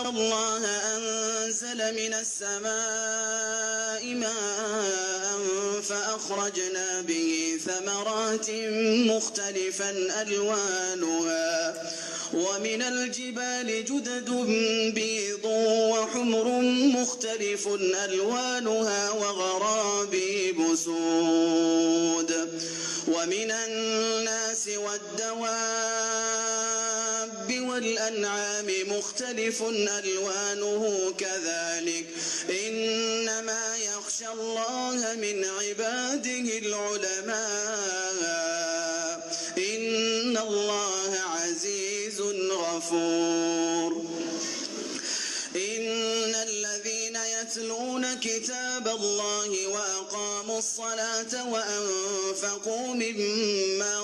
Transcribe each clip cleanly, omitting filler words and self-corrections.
الله أنزل من السماء ماء فأخرجنا به ثمرات مختلفا ألوانها ومن الجبال جدد بيض وحمر مختلف ألوانها وغرابيب سود ومن الناس والدواب والأنعام مختلف ألوانه كذلك إنما يخشى الله من عباده العلماء إن الله عزيز غفور إن الذين يتلون كتاب الله وأقاموا الصلاة وأنفقوا مما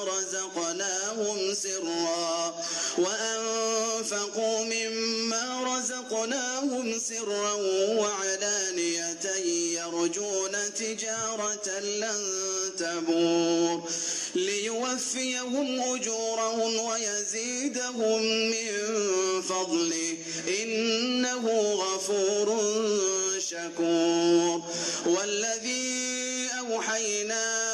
رزقناهم سرا وعلانية يرجون تجارة لن تبور ليوفيهم أجورهم ويزيدهم من فضله إنه غفور شكور والذي أوحينا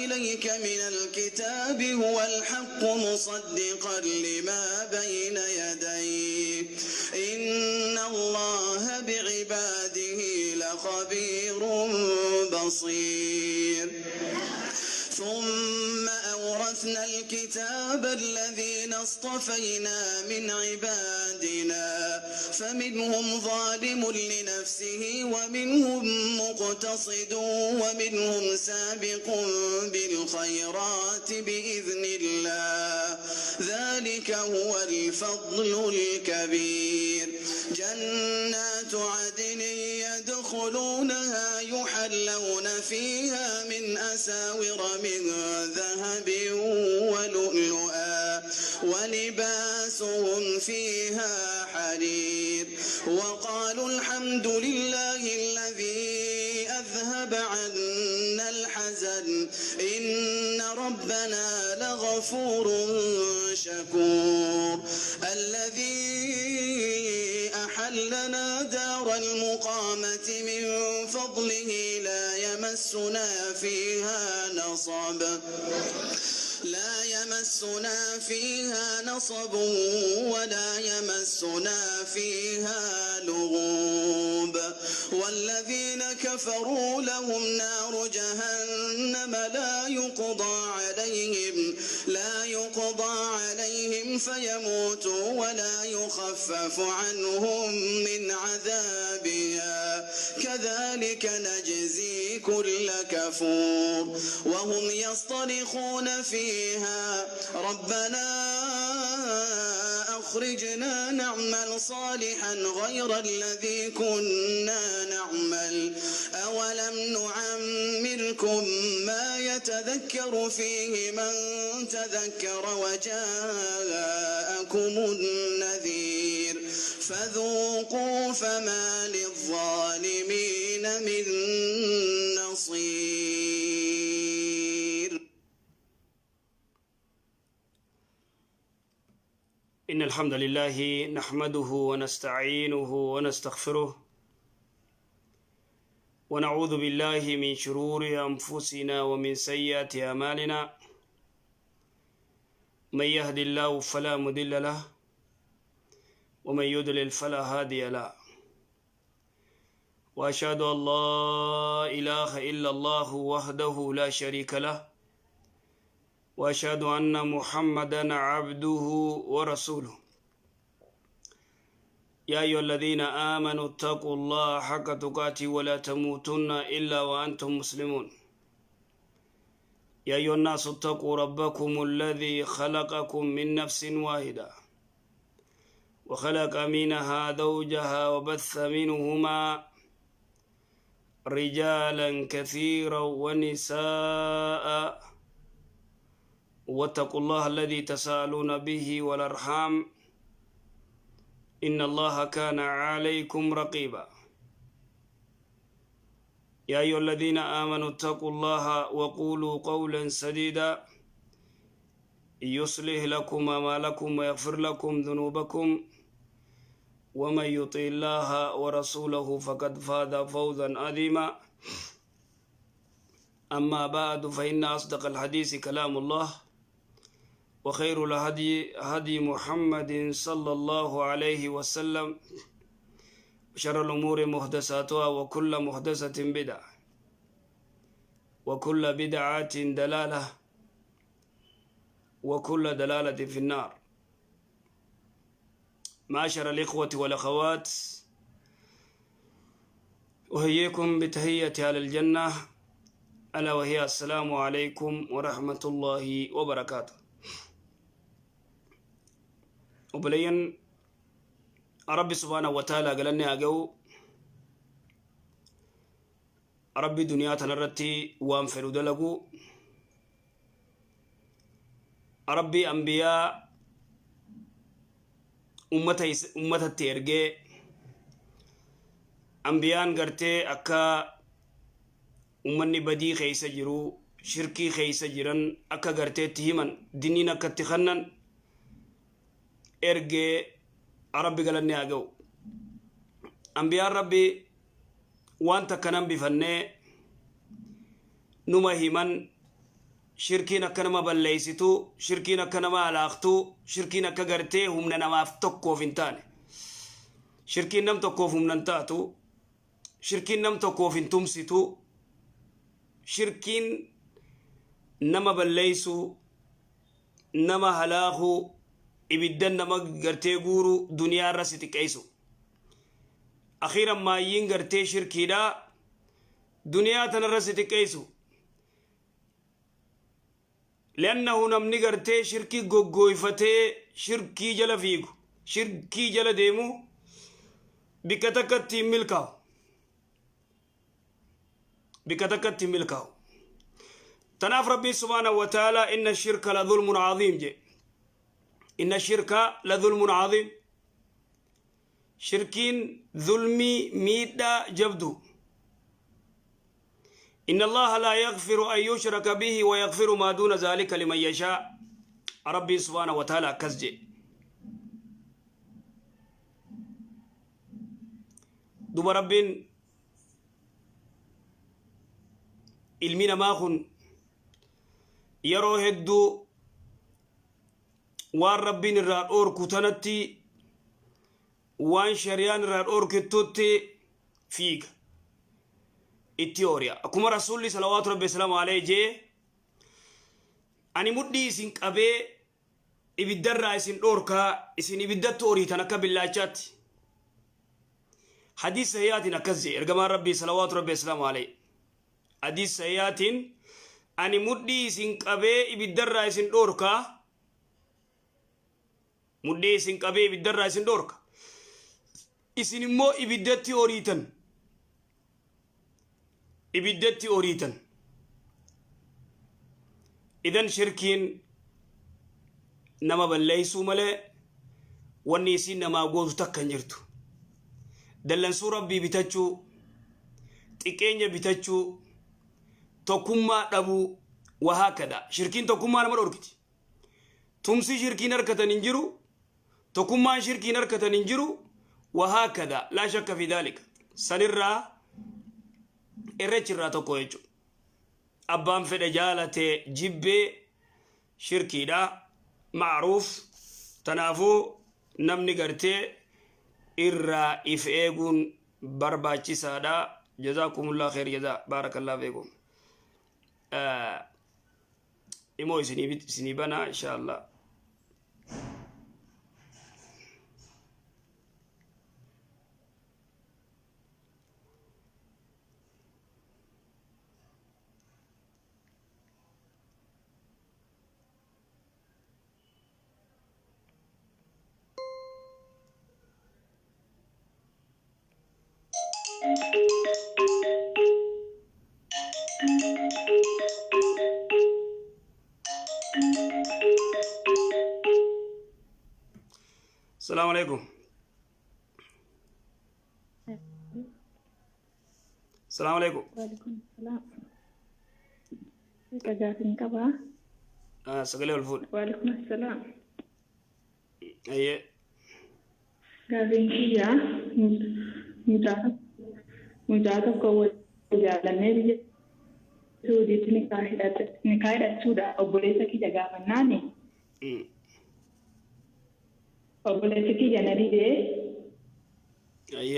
إليك من الكتاب هو الحق مصدقا لما بين يديه إن الله بعباده لخبير بصير ثم أورثنا الكتاب الذين اصطفينا من عبادنا فمنهم ظالم لنفسه ومنهم مقتصد ومنهم سابق بالخيرات بإذن الله ذلك هو الفضل الكبير جنات عدن يدخلونها يحلون فيها من أساور من ذهب ولؤلؤا ولباسهم فيها حرير وقالوا الحمد لله الذي أذهب عنا الحزن إن ربنا لغفور شكور الذي أحلنا دار المقامة من فضله لا يمسنا فيها نصب ولا يمسنا فيها لغوب والذين كفروا لهم نار جهنم لا يقضى عليهم فيموتوا ولا يخفف عنهم من عذابها كذلك نجزي كل كفور وهم يصطرخون فيها ربنا أخرجنا نعمل صالحا غير الذي كنا نعمل أولم نعمركم ما يتذكر فيه من تذكر وجاءكم النذير فذوقوا فما للظالمين من نصير إن الحمد لله نحمده ونستعينه ونستغفره ونعوذ بالله من شرور أنفسنا ومن سيئات أعمالنا من يهد الله فلا مضل له ومن يضلل فلا هادي له وأشهد أن لا إله إلا الله وحده لا شريك له وأشهد أن محمدا عبده ورسوله يا أيها الذين آمنوا اتقوا الله حق تقاته ولا تموتن إلا وأنتم مسلمون يا أيها الناس اتقوا ربكم الذي خلقكم من نفس واحدة وخلق منها زوجها وبث منهما رجالا كثيرا ونساء واتقوا الله الذي تساءلون به والأرحام إن الله كان عليكم رقيبا يا أيها الذين آمنوا اتقوا الله وقولوا قولا سديدا يصلح لكم أعمالكم ويغفر لكم ذنوبكم ومن يطع الله ورسوله فقد فاز فوزا عظيما أما بعد فإن أصدق الحديث كلام الله وخير الهدي هدي محمد صلى الله عليه وسلم وشر الأمور محدثاتها وكل محدثة بدعة وكل بدعة دلالة وكل دلالة في النار. معاشر الإخوة والأخوات، أحييكم بتحية أهل الجنة ألا وهي السلام عليكم ورحمة الله وبركاته. وبلين ربي سبحانه وتعالى قال لنا أجو ربي دنيا تنرتي وانفرو دلقو ربي أنبياء أمة التيرجي أنبيان قرتي أكا أمني بدي خيس جرو شركي خيس جرن أكا قرتي تهمن دينين أكا تخنن إرجي ربي قالني أجو أنبياء ربي وانت كنن بفني نما هيمن شركين أكنما بليستو شركين أكنما علاقتو شركين أكا قرتي هم نما فتوكو فينتاني شركين نم توكو فمننتاتو شركين نم توكو فينتمسيتو شركين نما بليسو نما هلاخو إبدن نما قرتي قورو دنيا راسي كيسو أخيرا ما ينقرتي شركي دا دنيا تنرسي كيسو لأنه نمني قرتي شركي قويفتي شركي جل فيكو شركي جل ديمو بكتكت ملكاو بكتكت ملكاو تناف ربي سبحانه وتعالى إن الشرك لظلم عظيم جي إن الشرك لظلم عظيم شركين ظلمي ميدا جبدو إن الله لا يغفر أن يشرك به ويغفر ما دون ذلك لمن يشاء ربي سبحانه وتعالى كزجي دوب ربين المينا ماخن يرو هدو وان ربين الرار اور كتنتي وان شريان الرار اور كتوتي فيك التيوريا أكما رسول صلوات ربي السلام عليه جي أني مدي سنك أبي إبدار رأيسين أوركا إسين إبدار توري تنكا بالله جات حديث سيئاتنا كزي إرقمان ربي صلوات ربي السلام عليه حديث سيئاتين أني مدي سنك أبي إبدار رأيسين أوركا مدي سنك أبي إبدار رأيسين أوركا إسين مو إبدار توري تن إبدتي أوريتن إذن شركين نما بلليسو ملي والنيسين نما قوضو تكا نجرتو دلن سورة بي بتاچو تكيني بتاچو توكما دابو وهكذا شركين توكما نما دوركتي تمسي شركين أركتا ننجرو توكما شركين أركتا ننجرو وهكذا لا شك في ذلك سنرى irrechirraa tokko jechuudha. Abbaan fedhe jaalate jibbee shirkiidha ma'ruuf tanaafuu namni gartee irraa if eeguun barbaachisaadha. Jazaakumullah khair jazaa baarakallahu feekum. Imoo isinii bana inshallah. السلام عليكم. السلام عليكم. وعليكم السلام. كجاتين كبا. سقلي والفول. وعليكم السلام. أيه. Gaafiin kiyyaa mucaa tokko jaalannee biyya Suudiitti ni kaa'edhachuudha. Obboleessa kiyya gaafannaani. Obboleessi kiyya na didee.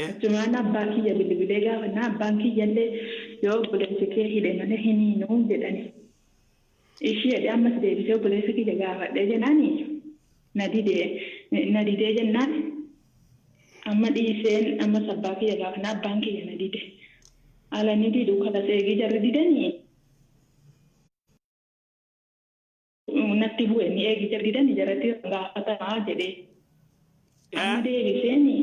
Achumaan abbaa kiyya bilbilee gaafannaa abbaan kiyyallee yoo obboleessi kee hidhe malee hin hiinuu jedhani. Ishee ammas deebisee obboleessi kiyya gaafadhee jennaani na didee jennaan amma dhiiseen ammas abbaa kiyya gaafannaa abbaan kiyya na dide. Ala ni didu kala seegii jarri didanii. Natti bu'e ni eegi jarri didanii jaratti gaafatamaa jedhee. Amma deebiseeni.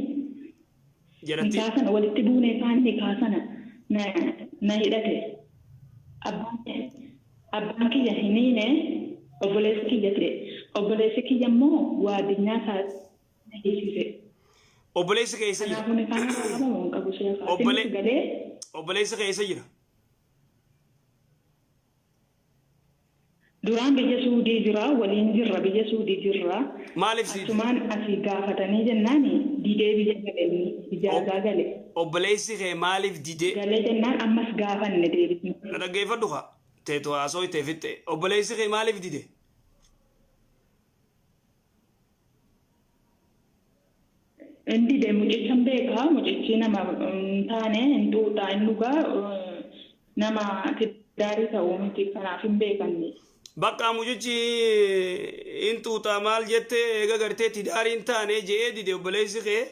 Nikaa sana walitti buunee kaan nikaa sana na hidhate. Abbaan kiyya hin hiine obboleessi kiyya ture. Obboleessi kiyya immoo waadinyaa isaa na hiisise. Obboleessi keessa jira. Kanaafuu nikaan qabamu hin qabu sheekaa. Obboleessi keessa jira. Duraan biyya Suudii jira, waliin jirra biyya Suudii jirra. Maaliif si? Asumaan asii gaafatanii jennaan didee biyya galee ijaazaa gale. Obboleessi kee maaliif didee? Galee jennaan ammas gaafanne deebisne. Dhaggeeffadhu haa teetu haasoo itti fitte. Obboleessi kee maaliif didee? Inni didee mucichaan beekaa mucichi nama taane hin tuutaa hin dhugaa nama tidaarii ta'uu miti kanaaf hin beekanne. Bakka mucichi hin tuutaa maal jettee eega gartee tidaariin taane je'ee dide obboleessi kee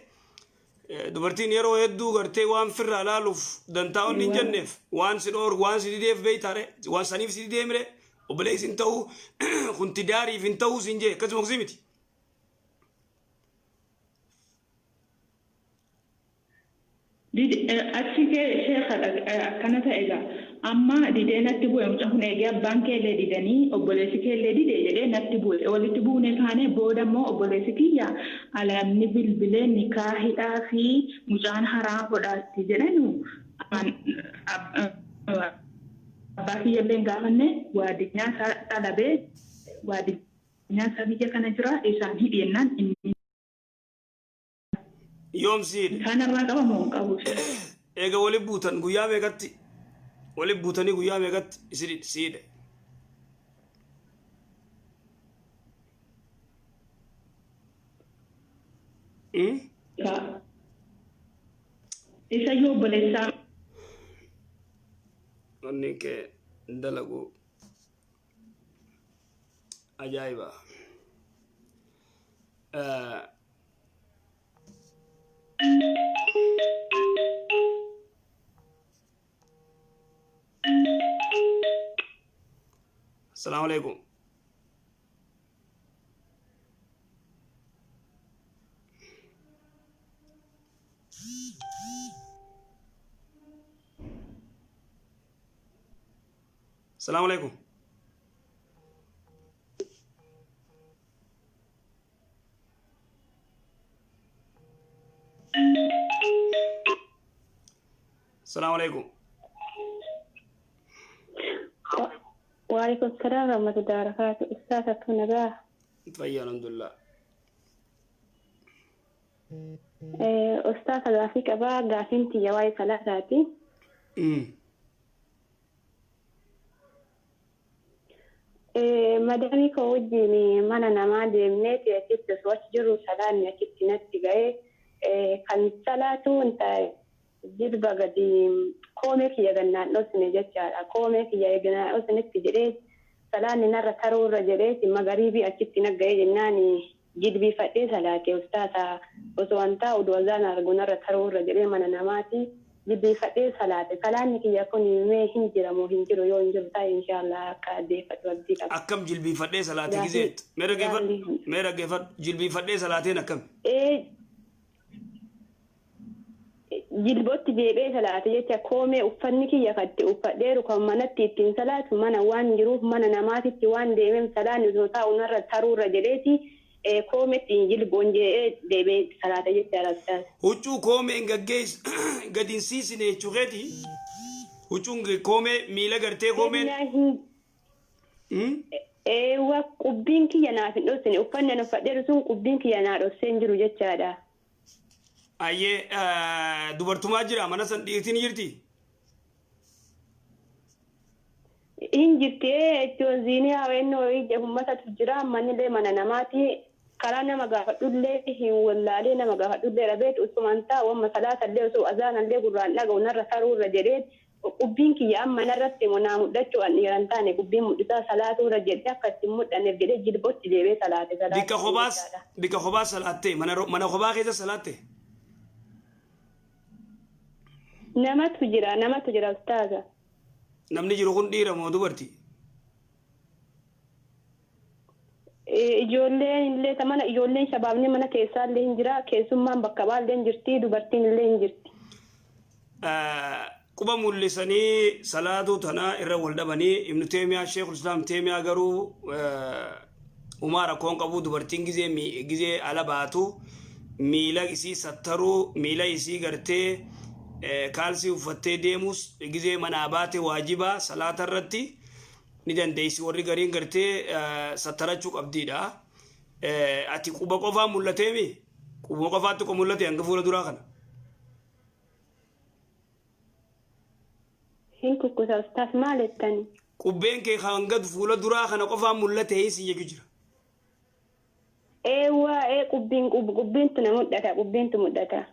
dubartiin yeroo hedduu gartee waan firraa laaluuf dantaa'onni hin jenneef waan si dhoor waan si dideef beeytaare waan saniif si dideemire obboleessi hin ta'uu kun tidaariif hin ta'uu siin jee akkasuma kusii miti. Achi kee sheekadha akkana ta'edha. Amma didee natti bu'e mucaan kun eegee abbaan keellee didanii obboleessi keellee didee jedhee natti bu'e walitti buunee kaanee booda immoo obboleessi kiyya alamni bilbilee nikaa hidhaa fi mucaan haraa godhaatti jedhanu abbaa kiyyallee hin gaafanne waadinyaa isaa dhalabee waadinyaa isaa biyya kana jira isaan hidhennaan inni. Yoomsiidha. Kanarraa qabamu hin qabu. Eega waliin buutan guyyaa meeqatti? Waliin buutanii guyyaa meeqatti siidhe? Isa yoo obboleessaa. Onni kee dalagu ajaa'iba. السلام عليكم. السلام عليكم. السلام عليكم. وعليكم السلام ورحمة الله وبركاته. أستاذ أكون نجاح. طيب الحمد لله. أستاذ غافيك أبا غافين تجواي ثلاثاتي. مدامي كوجيني مانا نمادي منيتي أكيد تسوش جرو سلاني أكيد تنتي جاي كان ثلاثة أنت جد بقديم كوميك يجنا نوسني جتشا كوميك يجنا نوسني تجري سلاني نرى ترو رجلي مغربي أكيد تنجاي جناني جد بفتي سلاتي أستاذ وسوانتا ودوزانا رجونا ترو رجلي مانا نماتي جد بفتي سلاتي سلاني كي يكون يومي هنجرا مو هنجرو يو هنجرتا إن شاء الله كادي فتوى أكم جلبي فتي سلاتي كزيت ميرا جفت جلبي فتي سلاتين أكم jilbootti deebee salaate jecha koomee uffanni kiyya katte uffadheeru kan manatti ittiin salaatu mana waan jiruuf mana namaatitti waan deemeen salaan osoo taa'u narra taruurra jedheeti koometti jilboon jedhee deebee salaate jecha huccuu koomee gaggees gadinsiisine jechuukeeti huccuun koomee miila gartee koomeen wa qubbiin kiyya naaf hin dhossine uffanni an uffadheeru sun qubbiin kiyya naa dhosseen jiru jechaadha. Ayyee dubartumaa jira mana san dhiirtiin jirti. Injirti jechuun ziinii hawwannoo ija uummatatu jira manillee mana namaati karaa nama gaafadhullee hin wallaalee nama gaafadhullee dhabeet usumaan taa'uun salaatallee osoo azaanallee gurraan dhaga'u narra taruurra jedhee qubbiin kiyya amma narratti munaa mudhachuu an dhiiran taane qubbiin mudhisaa salaatuurra jedhee akka ittiin mudhanneef jedhee jilbotti deebee salaate. Bika kobaas salaattee mana kobaa keessa salaatte. Namatu jira ustaaza. Namni jiru kun dhiira moo dubartii? Ijoolleen illee mana ijoolleen shabaabni mana keessaa illee hin jira keessummaan bakka baallee hin jirti dubartiin illee hin jirti. Quba mul'isanii salaatuu tanaa irra wal dhabanii Ibnu Teemiyaa Sheekul Islaam Teemiyaa garuu umaa rakkoon qabu dubartiin gizee ala baatu miila isii sattaruu miila isii gartee kaalsii uffattee deemus gizee manaa baate waajibaa salaata irratti ni dandeessi warri gariin gartee sattarachuu qabdiidha. Ati quba qofaa mul'ateemi quba qofaatti ko mul'ate hanga fuula duraa kana. Hin kukkuta ustaas maal jettani? Qubbeen kee hanga fuula duraa kana qofaa mul'ate hiisi jechuu jira. Qubbiintu na mul'ata qubbiintu mul'ata.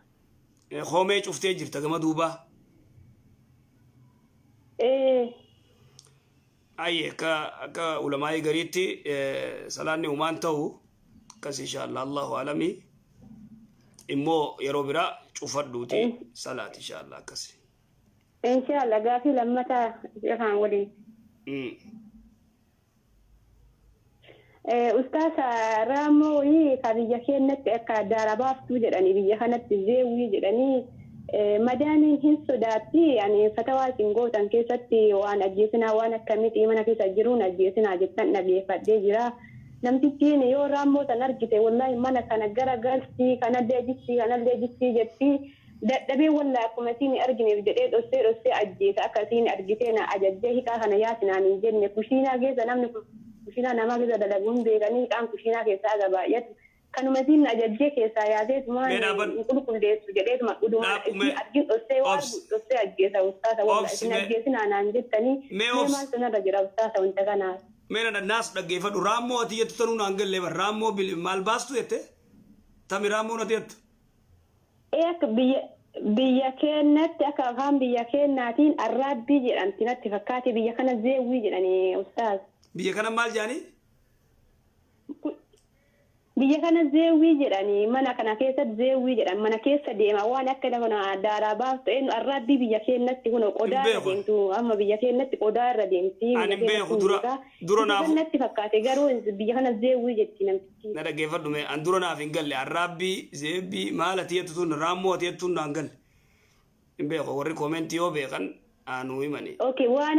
Hoomee cuftee jirta gama duubaa. Ayyee akka ulamaa'ii gariitti salaanni uumaan ta'u akkas inshaallah Allahu alamii immoo yeroo biraa cufadhuuti salaati inshaallah akkasi. Inshaallah gaafii lammataa afaan waliin. Ustaasa Raamoo ka biyya keenyatti akka daara baaftuu jedhanii biyya kanatti zeewwii jedhanii madaaniin hin sodaatti ani fatawaa isin gootan keessatti waan ajjeesinaa waan akkamitti mana keessa jiruun ajjeesinaa jettan dhageeffadhee jira. Namtittiin yoo Raamoo san argite wallahi mana kana gara galtii kanallee jittii jetti dadhabee wallahi akkuma isin argineef jedhee dhossee ajjeesa akka isin argitee na ajajjee hiikaa kana yaasinaan hin jenne kushiinaa keessa namni kushiinaa namaa keessa dalaguun beekanii hiikaan kushiinaa keessaa gabaayatu kanuma isin ajajjee keessaa yaaseetuma qulqulleessu jedheetuma dhudumaa isin argin dhossee ajjeesa ustaasa wallahi isin ajjeesinaa naan jettanii mee maal sanarra jira ustaasa wanta kanaaf. Meena naas dhaggeeffadhu Raamoo ati jettu tanuu naan gallee bar Raamoo maal baastu jette tami Raamoo nati jettu. Akka biyya keenyatti akka afaan biyya keenyaatiin arraabbii jedhamti natti fakkaate biyya kana zeewwii jedhanii ustaas. Biyya kana maal jedhanii? Biyya kana zeewwii jedhanii mana kana keessatti zeewwii jedhan mana keessa deema waan akka daaraa baaftu eenyu arraabbii biyya keenyatti kun qodaa irra deemtu amma biyya keenyatti qodaa irra deemti. Ani beeku dura naaf. Natti fakkaate garuu biyya kana zeewwii jetti namtichi. Na dhaggeeffadhu mee an dura naaf hin galle arraabbii zeebbii maal ati jettu tun Raamoo ati jettu naan galle. Hin beeku warri koomentii yoo beekan aanuu himanii. Okay waan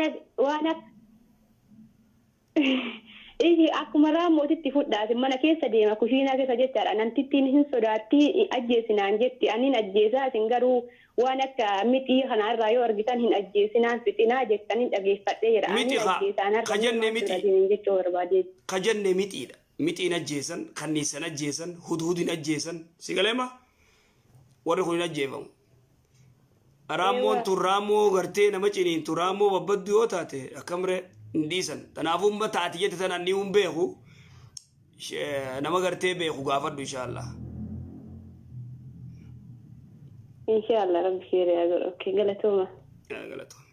akkuma Raamootitti fudhaate mana keessa deema kushiinaa keessa jechaadha namtittiin hin sodaatti ajjeesinaan jetti aniin ajjeesaa isin garuu waan akka mixii kanarraa yoo argitan hin ajjeesinaan fixinaa jettaniin dhageeffadhee jira aniin ajjeesaan kajannee mixiidha mixiin ajjeesan kanniisan ajjeesan hudhudin ajjeesan sigaleema warri kun hin ajjeefamu. Raamoon tun Raamoo gartee nama ciniintu Raamoo babbaddu yoo taate akkamree ndisan tanaafuu ummata ati jette tanaan ni un beeku nama gartee beeku gaafadhu inshaallah. Inshaallah rabbi khayr yaa godhu okay galatooma. Galatooma.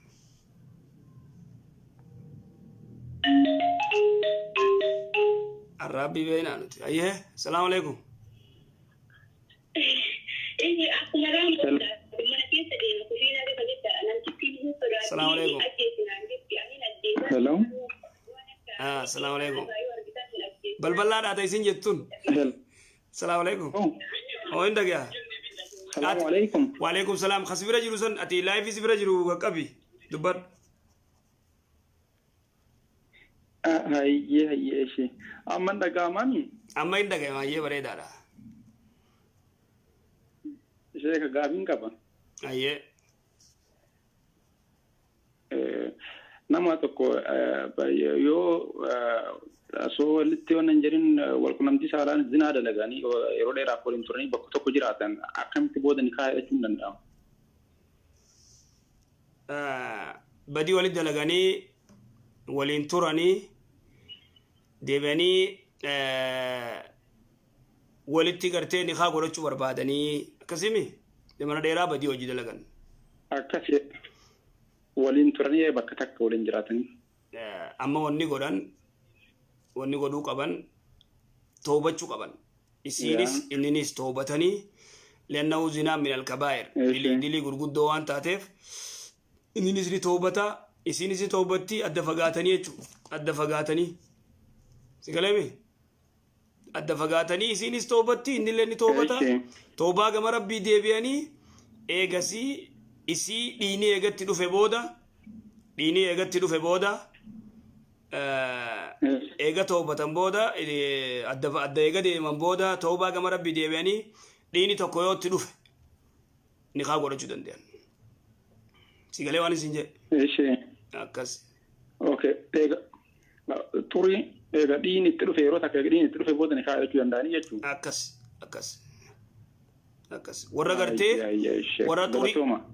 Arrabbi beena nuti ayyee salaamu alaikum. Akkuma Raamoo mana keessa deema kushiinaa keessa jechaadha namtittiin hin sodaatti. Salaamu alaikum. Hello. Assalamu alaikum. Balbalaa dhaata isin jettun. Assalamu alaikum. Oo inda gaa. Assalamu alaikum. Wa alaikum salam. Khasbira jiru san ati live isbira jiru qabi. Dubbat. Hayye shi. Amma daga mami. Amma inda gaa mayye bareedaadha. Sheekha gaafin qaba. Ayye. nama tokko yoo asoo walitti waan hin jirin walqunnamtii saalaan zinaa dalaganii yeroo dheeraaf waliin turanii bakka tokko jiraatan akkamitti booda nikaa hidhachuun danda'amu? Badii walitti dalaganii waliin turanii deebi'anii walitti gartee nikaa godhachuu barbaadanii akkasimi mana dheeraa badii hojii dalagan. Akkasi waliin turanii bakka takka waliin jiraatanii. Amma wanni godhuu qaban toobachuu qaban. Isiinis inninis toobatanii لأنه زنا من الكبائر دلي غرغدو وان تاتف إني نزري توبتا إسي نزري توبتي أدفقاتني سيكلمي أدفقاتني إسي نزري توبتي إني لني توبتا توبا كما ربي ديبياني إيغسي إسي ديني إيغت تدو في بودا إيغا توبتا بودا أدى إيغا ديمان بودا توبا كما ربي ديبياني ديني تقويو تدوف نخاق ورجو دندين سيقالي واني سنجي إيشي أكس أوكي توري ديني تدوف يروتك ديني تدوف بودا نخاق ورجو دنداني يجو أكس ورا قرتي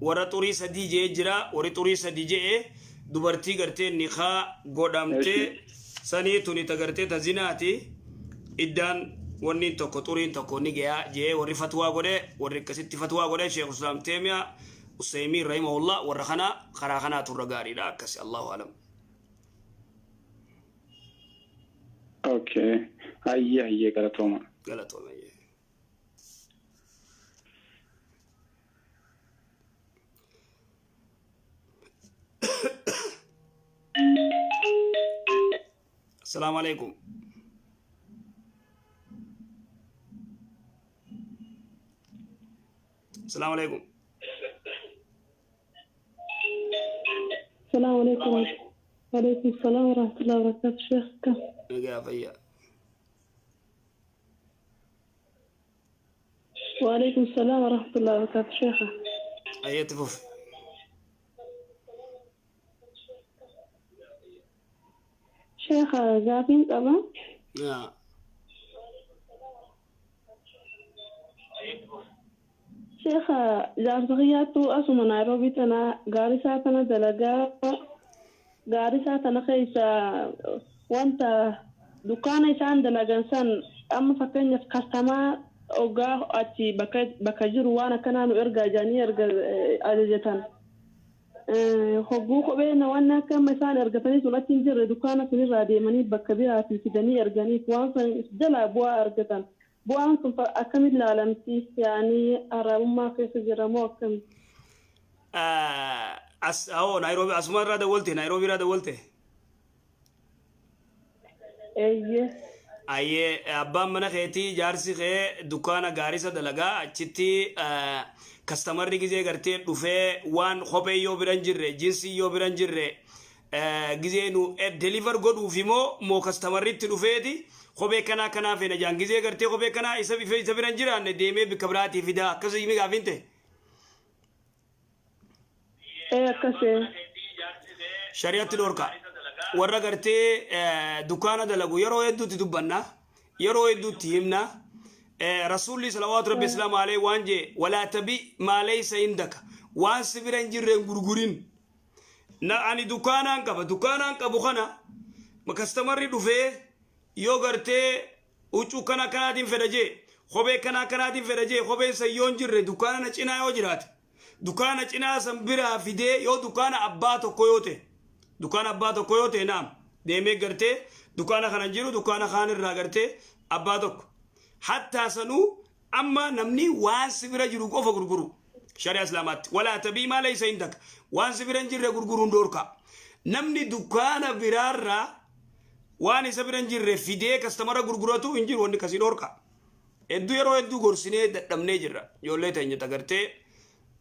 ورا توري سدي جي جرا ورا توري سدي جي دوبرتي قرتي نخاق قدامتي ساني توني تقرتي تزيناتي إدان ونين توكو تورين توكو نيجيا جي وري فتوى غودي وري كسيتي فتوى غودي شيخ الاسلام تيمية وسيمين رحمه الله ورخنا خراخنا ترغاري دا كسي الله اعلم. اوكي هي غلطوما السلام عليكم. السلام عليكم. السلام عليكم. وعليكم السلام ورحمة الله وبركاته. شيخك يا فيا. وعليكم السلام ورحمة الله وبركاته. شيخة أيه تفوف. شيخة زابين طبعا. شيخ جارسخياتو أسوما نيروبي تنا غارسا تنا دلقا غارسا تنا خيسا وانتا دكانا يسان دلقا سان أما فكين يفكستما أوغا أتي بكاجرو وانا كنانو إرغا جاني إرغا أجيجتان خبوكو بينا وانا كما يسان إرغا تاني سنتين جر دكانا سني رادي مني بكبيرا في الكداني إرغاني وانسا جلا بوا إرغتان بوانكم أكمل لعلمتي يعني أرى ما في سجرة موكم نيروبي أسمان رادا ولتي نيروبي رادا ولتي أيه أبام منا خيتي جارسي خي دكانا غاريسا دلغا أجتي كاستمر ريجي غرتي دوفي وان خوبي يو برانجيري جنسي يو برانجيري غيزي نو ديليفر غودو فيمو مو كاستمر ريتي دوفيتي خوبي كنا فينا جانغيزي غرتي خوبي كنا يسبي في سبران جيران ديمي بكبراتي فيدا كزي مي غافينتي كسي شريعه الورقه ورا غرتي دكانه دلغو يرو يدو تدبنا يرو يدو تيمنا رسول الله صلى الله عليه وسلم عليه وانجي ولا تبي ما ليس عندك وان سبران جيرن غورغورين نا اني دكانان كبو خنا مكستمر دوفي yoo gartee ucuu kanaatiin fedhaje kophee kanaatiin fedhaje kopheen sayyoon jirre dukaana cinaa yoo jiraate dukaana cinaa san biraa fidee yoo dukaana abbaa tokko yoo ta'e naam deemee gartee dukaana kana jiru dukaana kaan irraa gartee abbaa tokko hattaa sanuu amma namni waan sibira jiru qofa gurguru shari'a islaamaatti walaa tabii maa laysa indaka waan sibira hin jirre gurguruun dhoorka namni dukaana biraarraa waan isa biran jirre fidee kastamara gurguratu injiru wonni kasi dorka eddu yero eddu gorsine dadamne jirra yolle tanya tagarte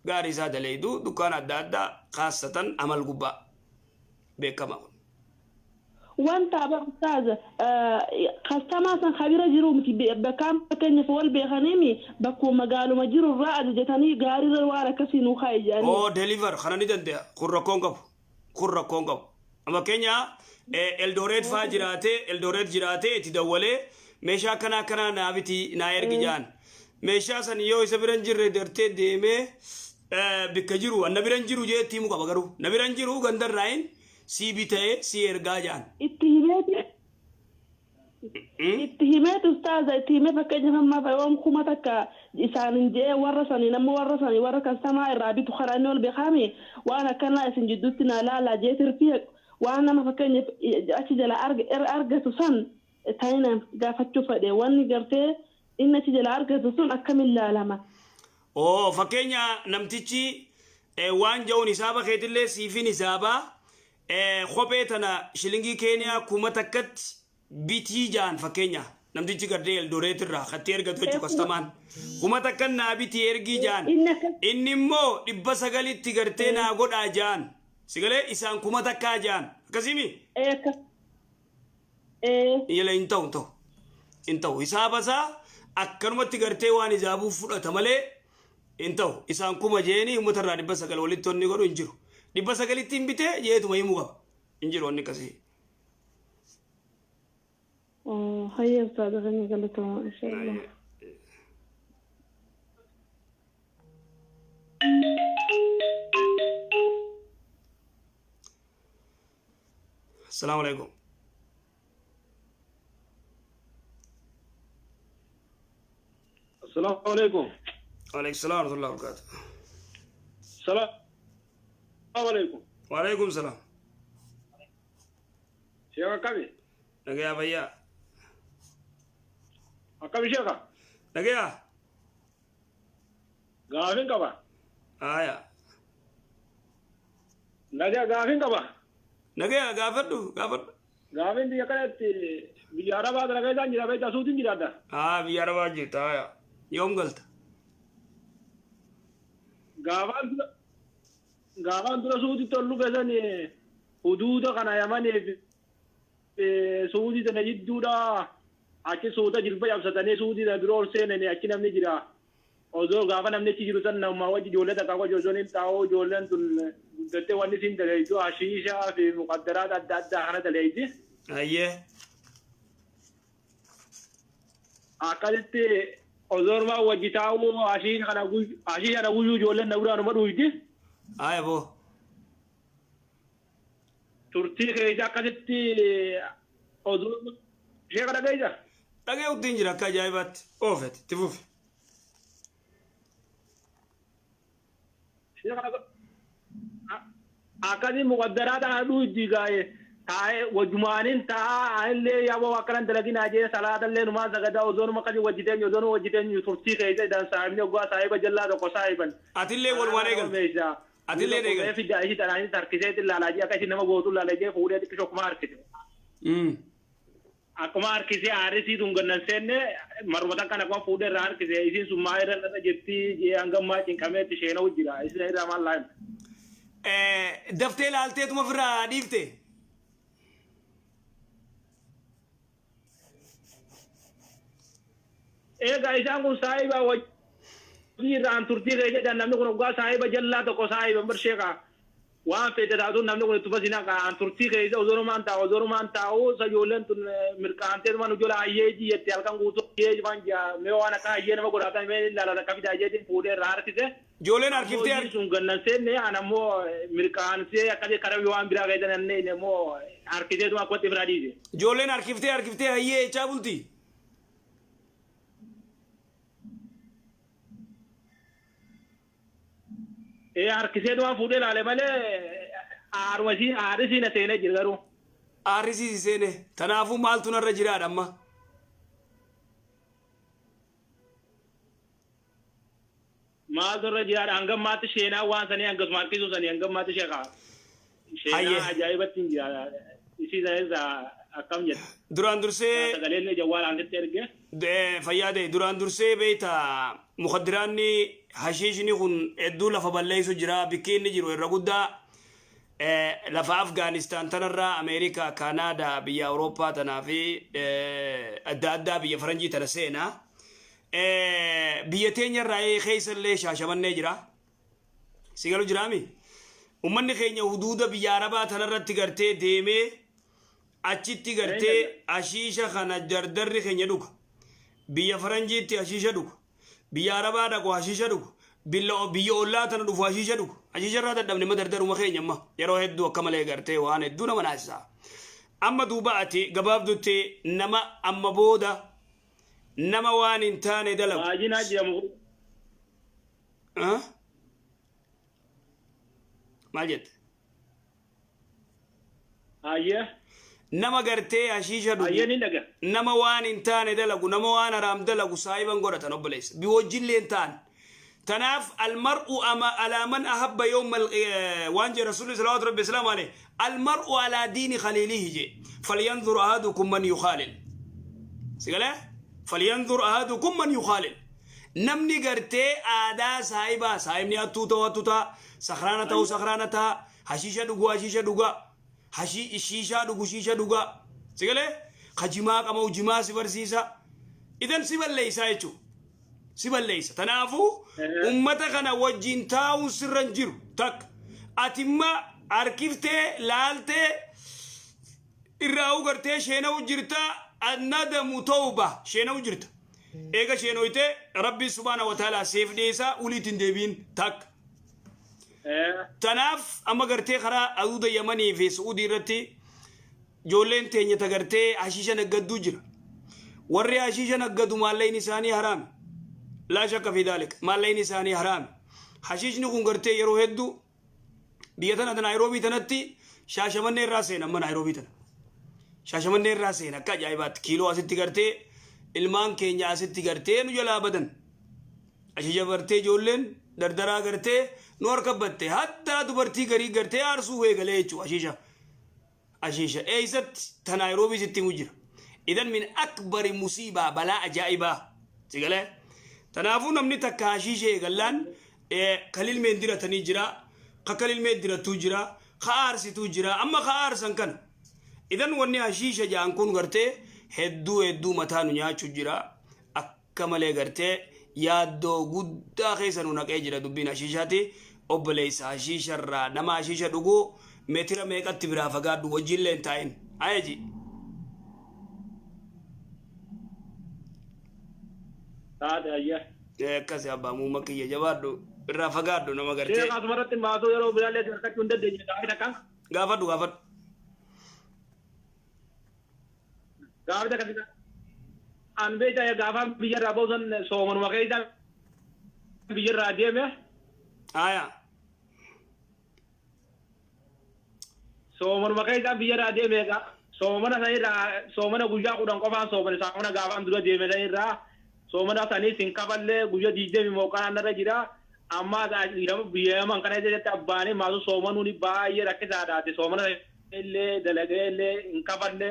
gaari sa dalaydu dukaan adda adda khaasatan amal gubba bekama wanta ba ustaz kastama san khabira jiru mti bekam kenya fol be khanimi bakko magalu majiru ra'ad jetani gaari wala kasinu khayjani oh deliver khanani dande khurra kongab amma keenya Eldoret faa jiraate itti dawwalee meeshaa kana naabiti naa ergi jaan meeshaa san yoo isa biran jirre dartee deemee bikka jiru anna biran jiru jeetti mu qaba garuu na biran jiru gandarraayin si bitee si ergaa jaan itti himeet ustaaza itti himee fakkeenya fammaa fayyawam kuma takka isaanin jee warra sanii nama warra kastamaa irraa bitu karaa inni ol beekame waan akkanaa isin jidduutti naa laalaa jee tirfii waan nama fakkeenya achi jala argatu san taayina gaafachuu fedhe wanni gartee inni achi jala argatu sun akkamiin laalama. Fakkeenya namtichi waan ja'uun isaaba keetillee siifin isaaba kophee tana shilingii Keeniyaa kuma takkatti bitii jaan fakkeenya namtichi gardee Eldoret irraa katti ergatu jechuudha kastamaan kuma takkan naa bitii ergii jaan inni immoo 900tti gartee naa godhaa jaan sigalee isaan kuma takkaa jaan akkasimi yala hin ta'u isaabasaa akkanumatti gartee waan ijaabuuf fudhata malee hin ta'u isaan kuma jeeni uummata irraa 900 walitti onni godhu hin jiru 900tti hin bitee jeetuma himuu qaba hin jiru onni akkasii. هيا أستاذ غني قالت إن شاء الله. السلام عليكم. السلام عليكم. وعليكم السلام ورحمة الله وبركاته. السلام عليكم. وعليكم السلام. شيخ كبي. نجيا بيا. كبي شيخ. نجيا. غافين كبا. آية. نجيا غافين كبا. نجيا غافردو. غافين دي كانت بيارا بعد رجع جانجي ربع تاسودين جرادا. بيارا بعد جيتا آية. يوم قلت. غافان دو سودي تلو كذاني حدود كنا يماني سودي تنجد دودا أكيد سودا جلبا يابسطاني سودي تدرور سينني أكيد نمني جرا أوزو غافان نمني تيجي رسان نما واجي جولة تكاوا جوزونين تاو جولة تون دته واني سين تلاقيه عشيشة في مقدرات أداد أنا تلاقيه أيه أكادت أوزور ما واجي تاو عشيش أنا وجو جولة نورا نمر ويدي أيه بو ترتي كيجا أكادت أوزور شيء كذا كيجا لكن يودين جرا كجايبات أوفت تفوف شيء كذا أكادي مقدرات أنا ويدي كاي تاي وجمانين تا اللي يا بابا كلام تلاقي ناجي صلاة اللي نماز كذا أوزور ما كذي وجدين ترتي كيجا دان صاحبني وقا صاحب جلا دكوا صاحبن أتيلي والوانيجل أتيلي نيجل في جاهي تراني تركيزة اللالاجي أكاشي نما قوتو لالاجي فوري تكشوك ماركت akkuma harkisee aarisi dungannan seenne marmata kana akkuma fuudhee irraa harkisee isin sun maa irra irra jetti hangammaa cinqameetti sheenaa jira isin irraa maal laayim. Daftee laalteetuma ofirraa dhiifte. Egaa isaan kun saahiba wajjii irraan turtii kee jedhan namni kun waggaa saahiba jallaa tokko saahiba barsheekaa. waan fedhe taatu namni kun itti fasina kan turtii keessa ozorumaan taa'u sajooleen tun mirqaantee man ujola ayyeeji yetti halkan guutuu ayyeeji fan jaa mee waan akka ayyee nama godhatan mee ilaalata akka fidaa ayyeetiin fuudhee irraa harkise. Jooleen harkiftee sun gannan seenne anammoo mirqaansee akkasii karaa waan biraa keessan anneen immoo harkisee tuma akkatti biraa dhiise. Jooleen harkiftee ayyee echaa bulti. harkisee duwwaan fuudhee ilaale malee aarisiin seenee jira garuu. Aarisiin seenee kanaafuu maaltu narra jiraadha amma. Maaltu narra jiraadha hangammaatti sheenaa waan sanii hangasuma harkisuu sanii hangammaatti sheekaa. Sheenaa ajaa'ibatti hin jira isii sanis akkam jedha. Duraan dursee. Sagaleen jawwaan aantetti erge. Fayyaade duraan dursee beeyta mukaddiraanni hashiishni kun hedduu lafa balleessu jira bikki inni jiru irra guddaa lafa Afgaanistaan tanarraa Ameerikaa Kaanaadaa biyya Awurooppaa tanaa fi adda addaa biyya Faranjii tana seenaa biyya teenyarraa keessallee shaashamannee jira sigalu jiraami ummanni keenya huduuda biyya arabaa tanarratti gartee deemee achitti gartee ashiisha kana dardarri keenya dhuga biyya faranjiitti ashiisha dhuga biyya arabaa dhaqu ashiisha dhuga biyya ollaa tana dhufu ashiisha dhuga ashiisha irraa dadhabne ma dardaruma keenya amma yeroo hedduu akka malee gartee waan hedduu nama naasisaa amma duuba ati gabaabdutti nama amma booda nama waan hin taane dalagu Maajinaa jedhamu. maal jette Ayya. nama gartee ashiisha Ayya dhugu ni dhaga. nama waan hin taane dalagu nama waan haraam dalagu saahiban godhatan obboleessa biwajjillee hin taane tanaaf almar'u ala man ahabba yawma waan je rasuulli salawaatu rabbi islaamu alayhi almar'u ala diini khaliilihi je falyanzur ahadukum man yukhalil sigale falyanzur ahadukum man yukhalil namni gartee aadaa saahibni hattuu ta'u hattuuta sakhraana ta'u sakhraana ta'a hashiisha dhugu hashiisha dhuga shisha dhugu shisha dhuga sigale kajimaa qama ujimaa si barsiisa idan si balleeysa jechuudha si balleeysa tanaafu ummata kana wajjin taa'uun sirran jiru takka atimma harkiftee laaltee irraa gartee sheena'u jirta annadamu tawba sheena'u jirta eega sheenoyte rabbi subhanahu wa ta'ala seef dhiisa uliitiin deebiin takka tanaaf amma gartee karaa aduuda yamanii fi su'uudii irratti ijoolleen teenya tagartee hashiisha naggadduu jira warri hashiisha naggadu maalleen isaanii haraami laa shakka fi daalik maalleen isaanii haraami hashiishni kun gartee yeroo hedduu biyya tana naayiroobii tanatti shaashamannee irraa seena amma naayiroobii tana shaashamannee irraa seena akka ajaa'ibaatti kiiloo asitti gartee ilmaan keenya asitti gartee nu jalaa badan hashiisha bartee ijoolleen dardaraa gartee nu harkabbatte hatta dubartii garii gartee aarsuu weegalee jechuudha ashiisha eeysatti ta naayiroobii sitti mujjira idan min akbari musiibaa balaa ajaa'ibaa sigalee tanaafuu namni takka hashiisha eegallaan kalilmeen diratanii jira ka kalilmeen dirattuu jira ka aarsituu jira amma ka aarsan kana idan wanni hashiisha ja'an kun gartee hedduu mataa nu nyaachuu jira akka malee gartee yaaddoo guddaa keessa nu naqee jira dubbiin hashiishaati obboleessa hashiisharraa nama hashiisha dhuguu meetira meeqatti biraa fagaadhu wajjillee hin taa'in ayeji Taate ayya. akkasi abbaa muumma kiyya jabaadhu irraa fagaadhu nama gartee Sheekh asumarratti baasuu yeroo biraallee harkachuu hin dandeenye gaafii takkaan. gaafadhu Gaafii takka an beektaa gaafa biyyarraa boosan soomanuma keessa biyyarraa deeme. aya Soomanuma keessa biyyarraa deeme soomana sanirraa soomana guyyaa 10 qofaan soomane saamana gaafaan dura deeme sanirraa soomana sanii sin kafallee guyyaa 20 mooqaan irra jira amma biyyaman kana jedhatti abbaanii maasu soomanuun baay'ee rakkisaadhaati soomana illee dalagee illee hin kafalle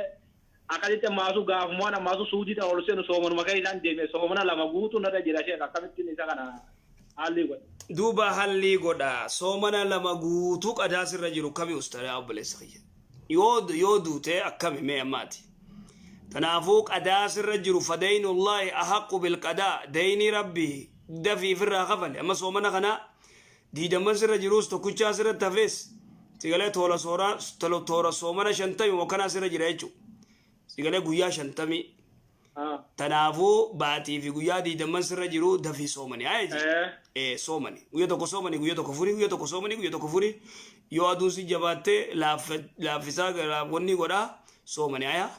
akkasitti maasu gaafumaan maasu suudii ta'u ol seenu soomanuma keessaan deeme soomana lama guutuu irra jira sheek akkamittiin isa kana haalli godha. duuba halli godha soomana lama guutuu qadaasirra jiru kami ustadhaa obboleessa kiyya yoo duute akkami mee ammaati tanaafuu qadaasirra jiru fadaynullaahi ahaqqu bilqadaa dayni rabbii dafii firraa kafale amma soomana kana diidamman sirra jiruus tokkichaa sirratti hafees sigalee toora soomana 50 mokanaa sirra jira jechuudha sigalee guyyaa 50 tanaafuu baatii fi guyyaa diidamman sirra jiru dafii soomani soomani guyyaa tokko soomani guyyaa tokko furii guyyaa tokko soomani guyyaa tokko furii yoo aduun si jabaattee laaffisaa wanni godhaa soomani ayaa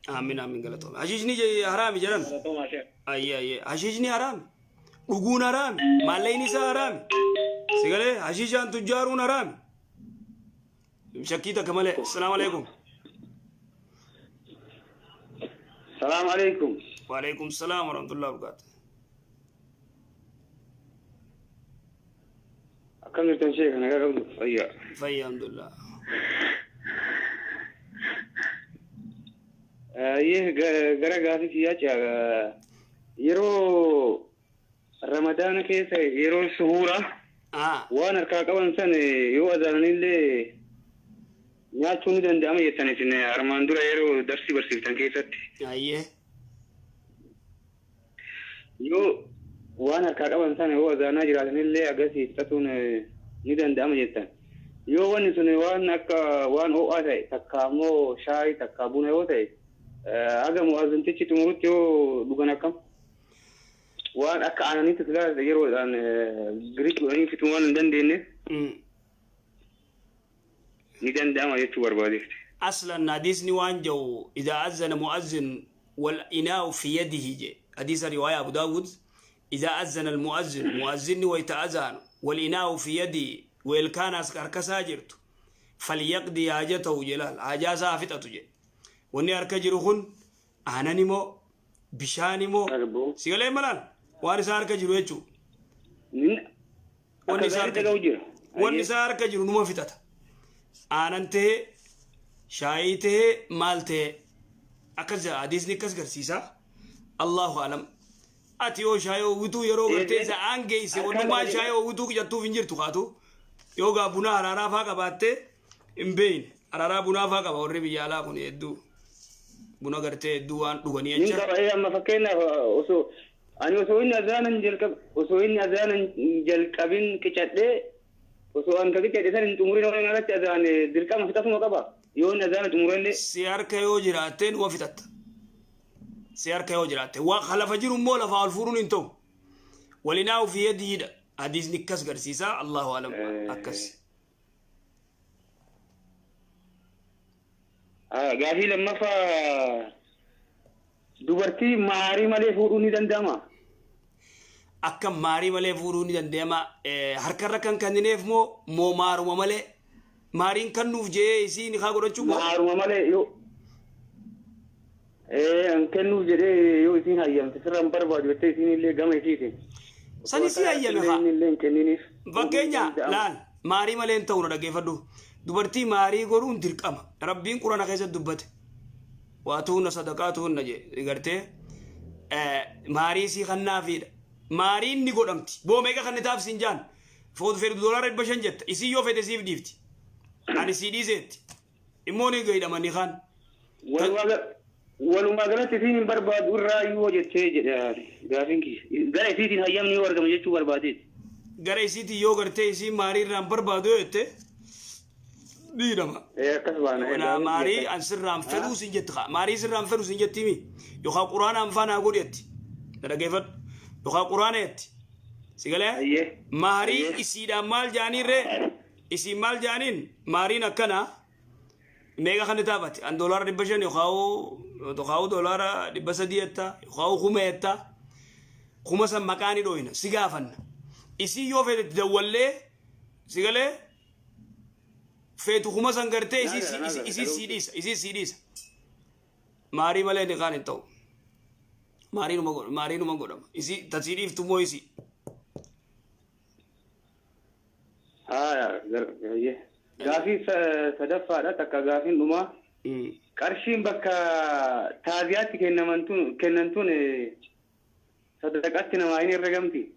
آمين قالتهم حشيشني حرامي جرام أي حشيشني حرامي وجون حرامي ما ليني سا حرامي سيقولي حشيشان تجارون حرامي شكيتا كمالي السلام عليكم السلام عليكم وعليكم السلام ورحمة الله وبركاته أكمل تنشيك أنا قاعد فيا الحمد لله gara gaafii kiyyacha yeroo ramadaana keessa yeroo suhuura waan harkaa qaban san yoo azaananillee nyaachuu ni danda'ama jettan isin armaan dura yeroo darsii barsiiftan keessatti. yoo waan harkaa qaban sana yoo azaanaa jiraatanillee agarsiistatuun ni danda'ama jettan. Yoo wanni sun waan akka waan ho'aa ta'e takka ammoo shaayii takka buna yoo ta'e haga mu'azzantichi xumurutti yoo dhugan akkam waan akka aananitti filaata yeroodhaan giriitti godhanii fixuu waan hin dandeenyeef ni danda'ama jechuu barbaadeef. أصلا حديثني وانجو إذا أذن مؤذن والإناء في يده جي حديث رواية أبو داود إذا أذن المؤذن مؤذن ويتأذن والإناء في يدي والكان أسكر كساجرت فليقضي حاجته جلال حاجة سافتة جي واني أركجرهن أنا نمو بشاني مو سيغلي ملال واني ساركجرو يجو واني ساركجرو نمو فتة أنا انتهي شايته مالته أكذا حديثني كذكر سيسا الله أعلم أتيو شايو وتو يرو غرتي إذا أنجيسي ونما شايو وتو كجتو فينجر تقاتو يوغا بنا هرارا فاقا باتي إمبين هرارا بنا فاقا بوري بيالا كوني يدو بنا غرتي يدو وان دوغني أنجا نينكا إيه أما فكينا أني وسوين أذانا جلقبين كيشاتي وسوان كيشاتي سان تمورين وين على أذان دركا مفتاح مقابا يون أذان تمورين سيار كيو جراتين وفتت سيار كيو جراتين وخلف جيرو مولا فالفورون انتو ولناو في يدي حديث نكس غرسيسا الله أعلم أكس غافي لما فا دوبرتي ماري مالي فوروني دنداما أكم ماري مالي فوروني دنداما هركر كان كندنيف مو مارو مالي مارين كنوف جي سين خاغورو تشوبو مارو مالي يو ان كنوف جي يو سين هايام تسرم برباد وتي سين اللي غاميتي سني سي هايام فكينيا لان ماري مالي انتو دغيفدو دبرتي ماري غورون درقما ربين قران خيس دبت واتون صدقاتون نجي غرتي ماري سي خنافيد ماري ني غودمتي بو ميغا خنتاف سينجان فود فير دولار بشنجت اسي يو فيت سيف ديفتي أنا سيدي زيت إموني قيدا ماني خان ولما قلت فيني برباد والرأي وجد شيء قافينكي قرأي سيتي هيامني ورقم جيتشو برباديت قرأي سيتي يوغر تيسي ماري رام بربادو يتي ديرما أنا ماري أنسر رام فروس إنجتخا ماري سر رام فروس إنجتيمي يخا قرآن أنفانا أقول يتي نرى كيفت يخا قرآن يتي سيقال ماري إسيدا مال جاني ري isi mal janin marina kana mega khane tabati an dollar dibashan yokhaw dollar dibasadietta yokhaw khumetta khumasa makani doina sigafan isi yo fe dawalle sigale fetu khumasa ngarte isi sidis mari male ni khane taw marinu magodam isi tasirif tumo isi غافي سدفا دا تكا غافين دوما قرشين بكا تازيات كننتون صدقاتنا ما عيني رقمتي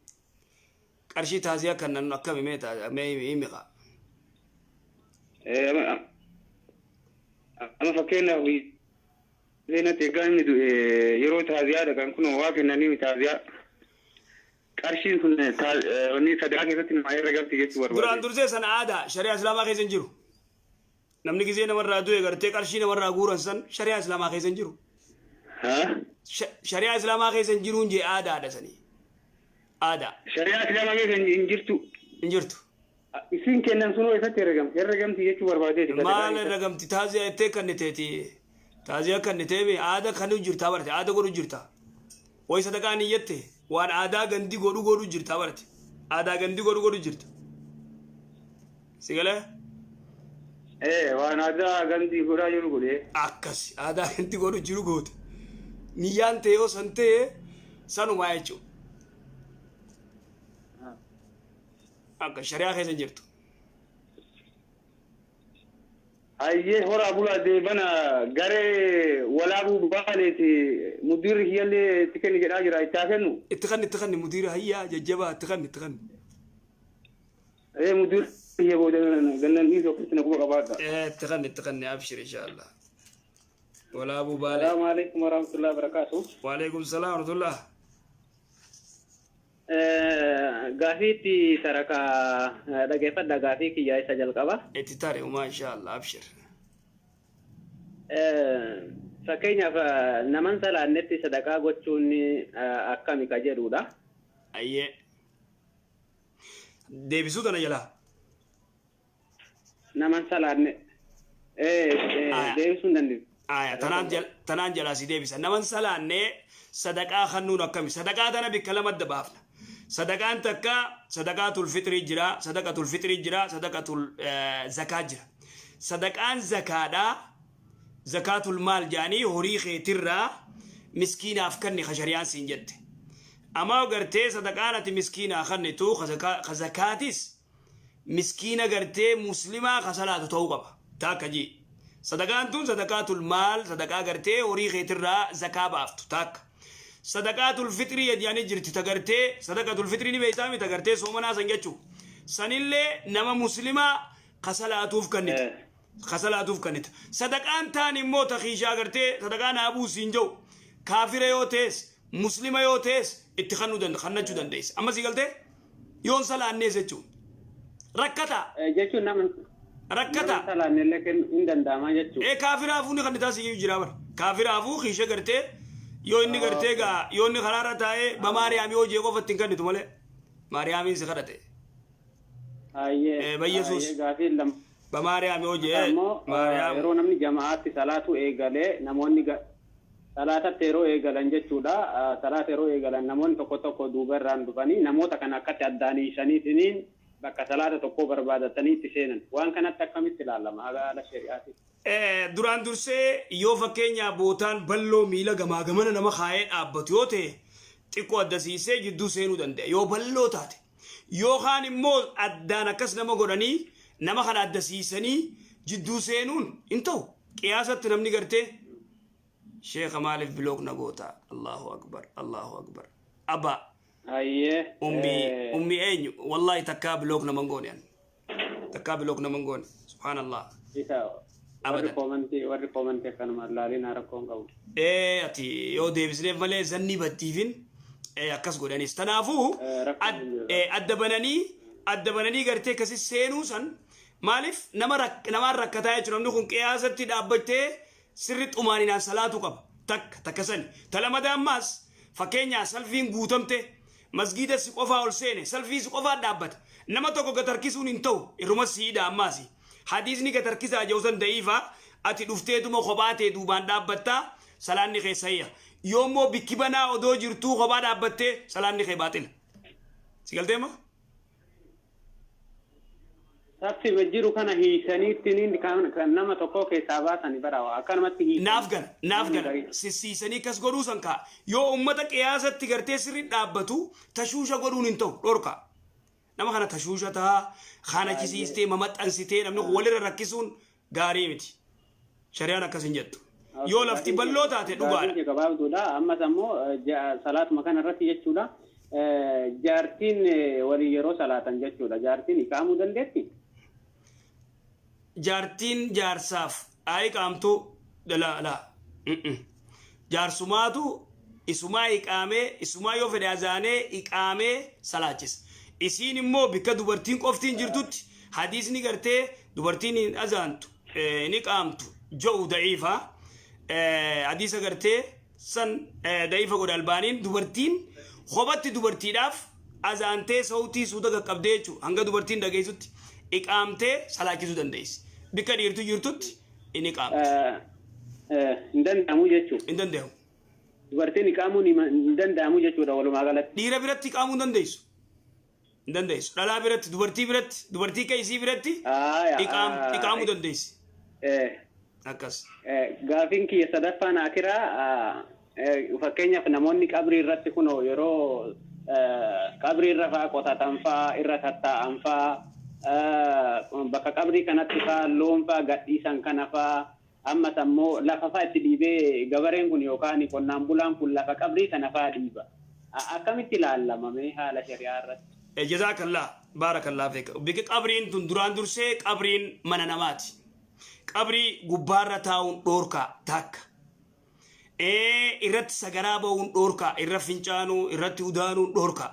قرشي تازيا كنن اكم ميتا ميميقا انا فكينا وي زينة تيغاني يرو تازيا دا كان كنو واكنني تازيا قرشين كن وني صدقه كتن ما يرغبتي يتو وربا قران درسه سن عاده شريعه اسلام خيزن جيرو نمني غزي نمر رادو يغرتي قرشين نمر غورن سن شريعه اسلام خيزن جيرو ها شريعه اسلام خيزن جيرو نجي عاده دسني عاده شريعه اسلام خيزن انجرتو اسين كنن سنو يرغمتي يتو وربا دي ما رغمتي تازي اتي كنتيتي تازي كنتيبي عاده كنو جرتا برتي عاده غورو جرتا وي صدقاني يتي وان عادا غندي غورو جرتا برتي عادا غندي غورو جرتا سيغلا وان عادا غندي غورو اكس عادا غندي غورو جرو غوت نيانتي يو سنتي سانو مايچو اك شريعه خيزن جرتو ايه هورا بولا دي بنا غاري ولا ابو بالتي مدير هي اللي تكني جراجرا يتاكنو تخني مدير هي ججبا تخني ايه مدير هي قلنا نيزو كنت نقول قبادا ايه تخني ابشر ان شاء الله ولا ابو بالي السلام عليكم ورحمه الله وبركاته وعليكم السلام ورحمه الله Gaafiitti saraka dhaggeeffadha gaafii kiyyaa isa jalqaba. اتتاري وما شاء الله ابشر. Fakkeenyaaf naman salaannetti sadaqaa gochuun akkami ka jedhudha. ايه ديبسوت انا جلا Naman salaanne deebisuun dandeessu. تنان جلاسي ديبس نمن سلاني صدقاء خنون أكمي صدقاء أنا بكلمة دبافنا صدقاء أنت صدقاء الفطر جرا صدقاء الفطر جرا صدقاء الزكاة جرا صدقاء زكاة زكاة المال جاني هوريخي ترى مسكين أفكرني خشريان سنجد أما قرتي صدقاء مسكين أخرني تو خزكاتيس مسكين قرتي مسلمة خسالات توقف تاكجي صدقان تون صدقات المال صدقاء قرتي وريخي ترى زكاة بافتو تاك صدقات الفطر يعني جرتي تقرتي صدقات الفطر ني بيتامي تقرتي سومنا سنجتشو سنيلي نما مسلمة خسالاتوف كنت خسالاتوف كنت صدقان تاني مو تخيشا قرتي صدقان أبو سنجو كافر يوتيس مسلمة يوتيس اتخنو دند خنجو دنديس أما سيقلتي يون صلاة النيسة ركتا Jechuun nama ركتا salaanne lekin hin danda'ama jechuudha. e kafira afu ni kan taasi jira bar kafira afu khishe garte yo inni garte ga yo inni kharara tae ba mariam yo je ko fatin kan tumale mariam in se khadate ba yesus Gaafii lama. ba mariam yo je Ammoo mariam yeroo namni jamaa'aatti salaatu eegalee namoonni salaatatti yeroo eegalan jechuudha. Salaata yeroo eegalan namoonni tokko tokko duubarraan dhufanii namoota kana akkatti addaaniisaniitiin bakka salaata tokko barbaadatanii itti seenan. Waan kanatti akkamitti ilaalama haala shari'aati. duraan dursee yoo fakkeenya bootaan balloo miila gamaa gamana nama kaayee dhaabbatu yoo ta'e xiqqoo addasiisee jidduu seenuu danda'a yoo balloo taate yookaan immoo addaan akkas nama godhanii nama kana addasiisanii jidduu seenuun hin ta'u qiyaasatti namni gartee sheekha maaliif bilook na goota allahu akbar abba ummi eenyu wallahi takkaa bilook na mangoon yan takkaa bilook na mangoon subhaanallah Warri koomantii akkanuma laalina rakkoon qabu. ati yoo deebisneef malee zanni battiifin akkas godhanis tanaafuu adda bananii gartee kasi seenuu san maaliif namaan rakkataa jechuudha namni kun qiyaasatti dhaabbattee sirri xumaaninaan salaatu qaba takka sani talamada ammaas fakkeenyaa salfiin guutamte masgiida si qofaa ol seene salfii si qofaa dhaabbata nama tokko gatarkisuun hin ta'u irruma siidha ammaasi hadiisni gatarkisaa jawsan da'iifa ati dhufteetuma kophaatee duubaan dhaabbattaa salaanni kee sayya yoommoo bikki banaa odoo jirtuu kophaa dhaabbattee salaanni kee baaxila si galteema Saffi jiru kana hiisaniitti kan nama tokko keessaa baasanii baraa akkanumatti hiisan. naaf gana sissiisanii kas godhuu san kaa yoo ummata qiyaasatti gartee sirri dhaabbatu tashuusha godhuun hin ta'u dhorka nama kana tashuusha ta'a kana kisiistee mamaxxansitee namni walirra rakkisuun gaarii miti shari'aan akkas hin jettu yoo lafti balloo taate dhugaadha. Gabaabduudha ammas ammoo salaatuma kana irratti jechuudha jaartiin walii yeroo salaatan jechuudha jaartiin iqaamuu dandeetti. Jaartiin jaarsaaf ayi qaamtu la jaarsumaatu isumaa iqaamee isumaa yoo fedhe azaanee iqaamee salaachisa isiin immoo bikka dubartiin qoftiin jirtutti hadiisni gartee dubartiin hin azaantu ni qaamtu jo'u da'iifa hadiisa gartee san da'iifa godha albaaniin dubartiin kophatti dubartiidhaaf azaantee sautii suuta qaqqabdee jechuudha hanga dubartiin dhageessutti iqaamtee salaachisuu dandeessi bikka dhiirtu jirtutti inni qaamtu. Hin danda'amu jechuudha. Hin danda'amu. Dubartiin iqaamuun hin danda'amu jechuudha walumaa galatti. Dhiira biratti iqaamuu hin dandeessu. Hin dandeessu. Dhalaa biratti dubartii biratti dubartii keesii biratti iqaamuu dandeessi. Akkas. Gaafiin kiyya sadaffaan akiraa fakkeenyaaf namoonni qabrii irratti kunoo yeroo qabrii irra fa'aa qotatan fa'aa irra tattaa'an fa'aa bakka qabrii kanatti fa'aa loon fa'aa gadhiisan kana fa'aa ammas ammoo lafa fa'aa itti dhiibee gabareen kun yookaan qonnaan bulaan kun lafa qabrii kana fa'aa dhiiba. Akkamitti ilaallamame haala shari'aa irratti? Jazaakallah baarakallah feeka bikki qabriin tun duraan dursee qabriin mana namaati. Qabrii gubbaarra taa'uun dhoorkaa takka. Irratti sagaraa ba'uun dhoorkaa irra fincaanuu irratti udaanuun dhoorkaa.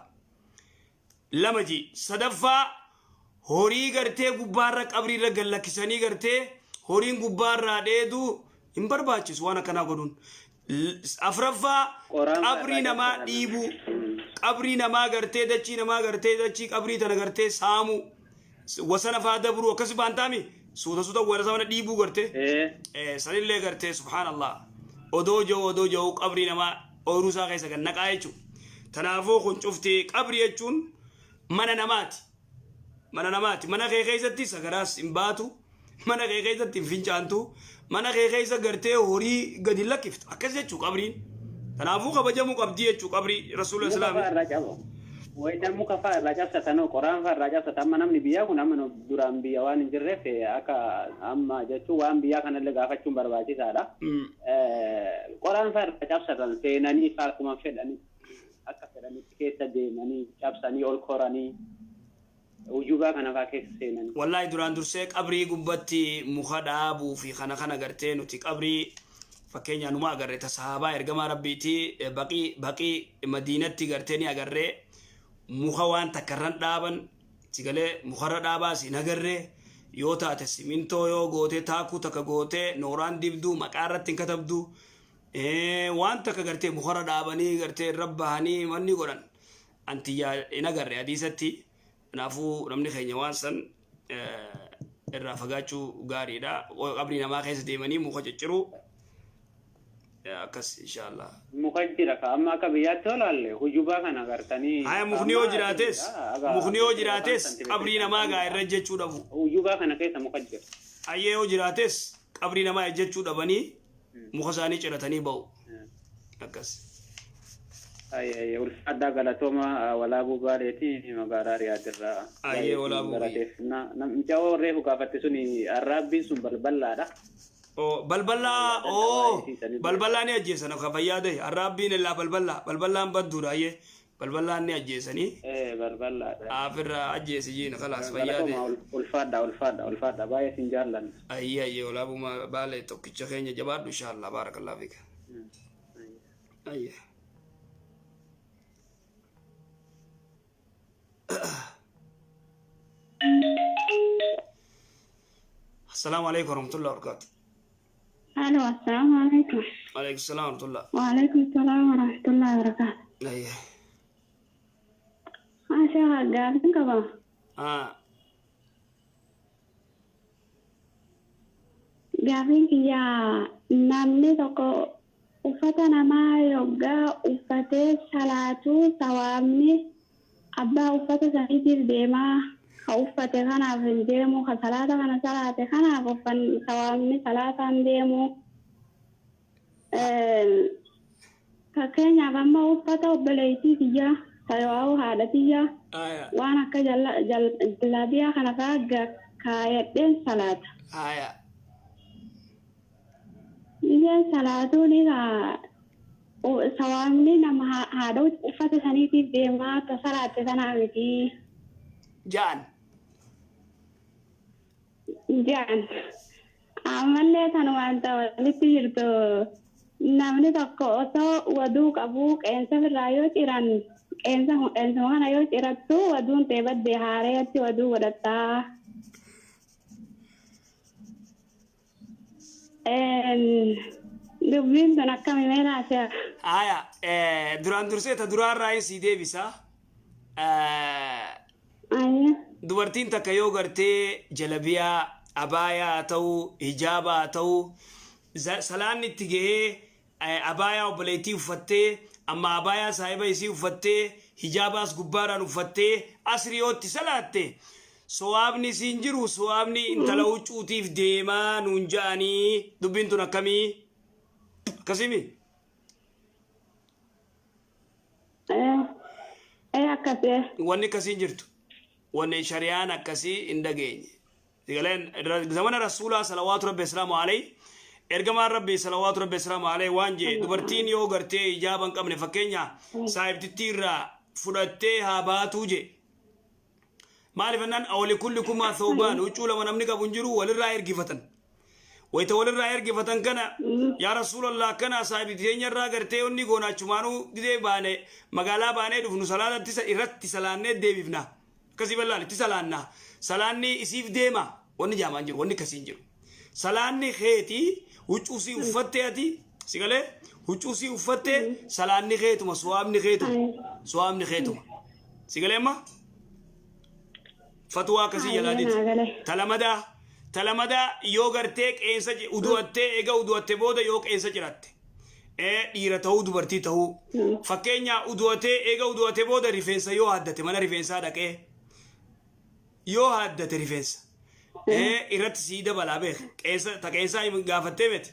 لمجي صدفة هوري غرتي غبارة قبري رجل لكساني غرتي هورين غبارة ديدو إمبرباتشس وانا كنا قدون أفرفا قبري نما ديبو قبري نما غرتي دچي نما غرتي دچي قبري تنا غرتي سامو وسنا فادبرو كسبان تامي سودا سودا ولا سامنا ديبو غرتي سالين لي غرتي سبحان الله odoo qabrii namaa ooruusaa keessa kan naqaa jechuudha. Tanaafuu kun cuftee qabrii jechuun mana namaati. Mana kee keessatti sagaraas hin baatu, mana kee keessatti hin fincaantu, mana kee keessa gartee horii gadi lakkiftu akkas jechuudha qabriin. Tanaafuu kabajamuu qabdii jechuudha qabrii Rasuulli Islaamii. Wayidaan muka fa'aa irraa cabsatanoo qoraan fa'aa irraa cabsatan amma namni biyyaa kun amma duraan biyya waan hin jirreef akka amma jechuun waan biyyaa kanallee gaafachuun barbaachisaadha. Qoraan fa'aa irraa cabsatan seenanii akkuma fedhanii akka fedhanitti keessa deemanii cabsanii ol koranii ujubaa kana fa'aa keessa seenanii. Wallaahi duraan dursee qabrii gubbatti muka dhaabuu fi kana gartee nuti qabrii fakkeenyaa numa agarree tasaabaa ergamaa rabbiitii baqii madiinatti gartee ni agarree. Muka waan takkarran dhaaban sigalee mukarra dhaabaa si nagarree yoo taate simintoo yoo gootee taakuu takka gootee nooraan dibduu maqaa irratti hin katabdu waan takka gartee mukarra dhaabanii gartee rabbahanii manni godhan antiyyaa hin agarre hadiisatti. Kanaafuu namni keenya waan san irraa fagaachuu gaariidha. Qabrii namaa keessa deemanii muka cicciruu akkas inshallah muka jira ka amma akka biyyaatti olaalle hujubaa kana gartanii haya mukni yoo jiraates qabrii namaa gaa irra jechuu dhabu hujubaa kana keessa muka jira ayyee yoo jiraates qabrii namaa jechuu dhabanii muka isaanii ciratanii ba'u akkas ayyee ulfaadhaa galatooma walaabuu baaleetii magaalaa Riyaadirraa ayyee walaabuu namticha reefu gaafatte suni arraabbiin sun balballaadha. balbalaa ni ajjeesan akka fayyaade arraabbiin illaa balbalaan badduudha ayyee balbalaan ni ajjeesanii afirraa ajjeesi jiina kalaas fayyaade ulfaadha baay'ee sin jaallanna ayyee walaabuma baale tokkicha keenya jabaadhu inshallah barakallahu fika ayyee السلام عليكم ورحمة الله وبركاته. الو السلام عليكم. وعليكم السلام ورحمة الله. وعليكم السلام ورحمة الله وبركاته. أيه. ما شاء الله قاعدين كذا. قاعدين يا نمني تكو وفتنا ما يوجا وفتة salatu sawamni abba uffata saniitiif deemaa ka uffate kanaaf hin deemu ka salaata kana salaate kanaaf sawamni salaataan deemu fakkeenyaaf amma uffata obboleettii tiyya tawaa'u haadha tiyya waan akka jallabiyaa kana fa'aa kaayadheen salaata. Iyyeen salaatuun sawamni nama haadha uffata saniitiif deemaa akka salaatte sanaa miti. Jaan. Ammallee kan wanta walitti jirtu namni tokko osoo waduu qabu qeensa irraa yoo ciran qeensa kana yoo cirattu waduun teebaddee haareetti waduu godhattaa. Dubbiin sun akkami meelaasee? Haya, duraan dursee ta duraan raayii sii deebisa. Dubartiin takka yoo gartee jalabiyaa abaayaa haa ta'u hijaaba haa ta'u salaanni itti gahee abaayaa obboleettii uffattee amma abaayaa saahiba isii uffattee hijaabaas gubbaadhaan uffattee asriyootti salaatte sowaabni siin jiru sowaabni intala huccuutiif deemaa nuun ja'anii dubbiin tun akkamii akkasimi? Wanni akkasiin jirtu. Wanni shari'aan akkasii hin dhageenye. Zamana rasuulaa salawaatu rabbi islaamu alayhi ergamaan rabbi salawaatu rabbi islaamu alayhi waan jee dubartiin yoo gartee hijaaba hin qabne fakkeenya saahibtittii irraa fudhattee haa baatuu jee. Maaliif ennaan awwali kulli kumaa thoobaan huccuu lama namni qabu hin jiru walirraa ergifatan. ويتولى الرأي فتن كان يا رسول الله كان صاحبي تيجي الرأي قرتي وني قونا شمانو دي بانه مقالا بانه دفنو صلاة إرت سلانة دي بفنا كسي بالله تسلانة سلاني إسيف ديما وني جامان جرو وني كسين جرو سلاني خيتي وچوسي وفتياتي سيقاله وچوسي وفتي سلاني خيتو سوامني خيتو سوامني خيتو سيقاله ما فتوى كسي يلادت تلمدا يوغرتك إنسا ودوته إيجا ودوته بودا يوك إنسا جرات ديرة تهو دبرتي تهو فكينيا ودوته إيجا ودوته بودا ريفنسا يو هادته منا ريفنسا دك يو هادته ريفنسا إرت سيدا بلا بيخ إنسا تكينسا يمن غافته بيت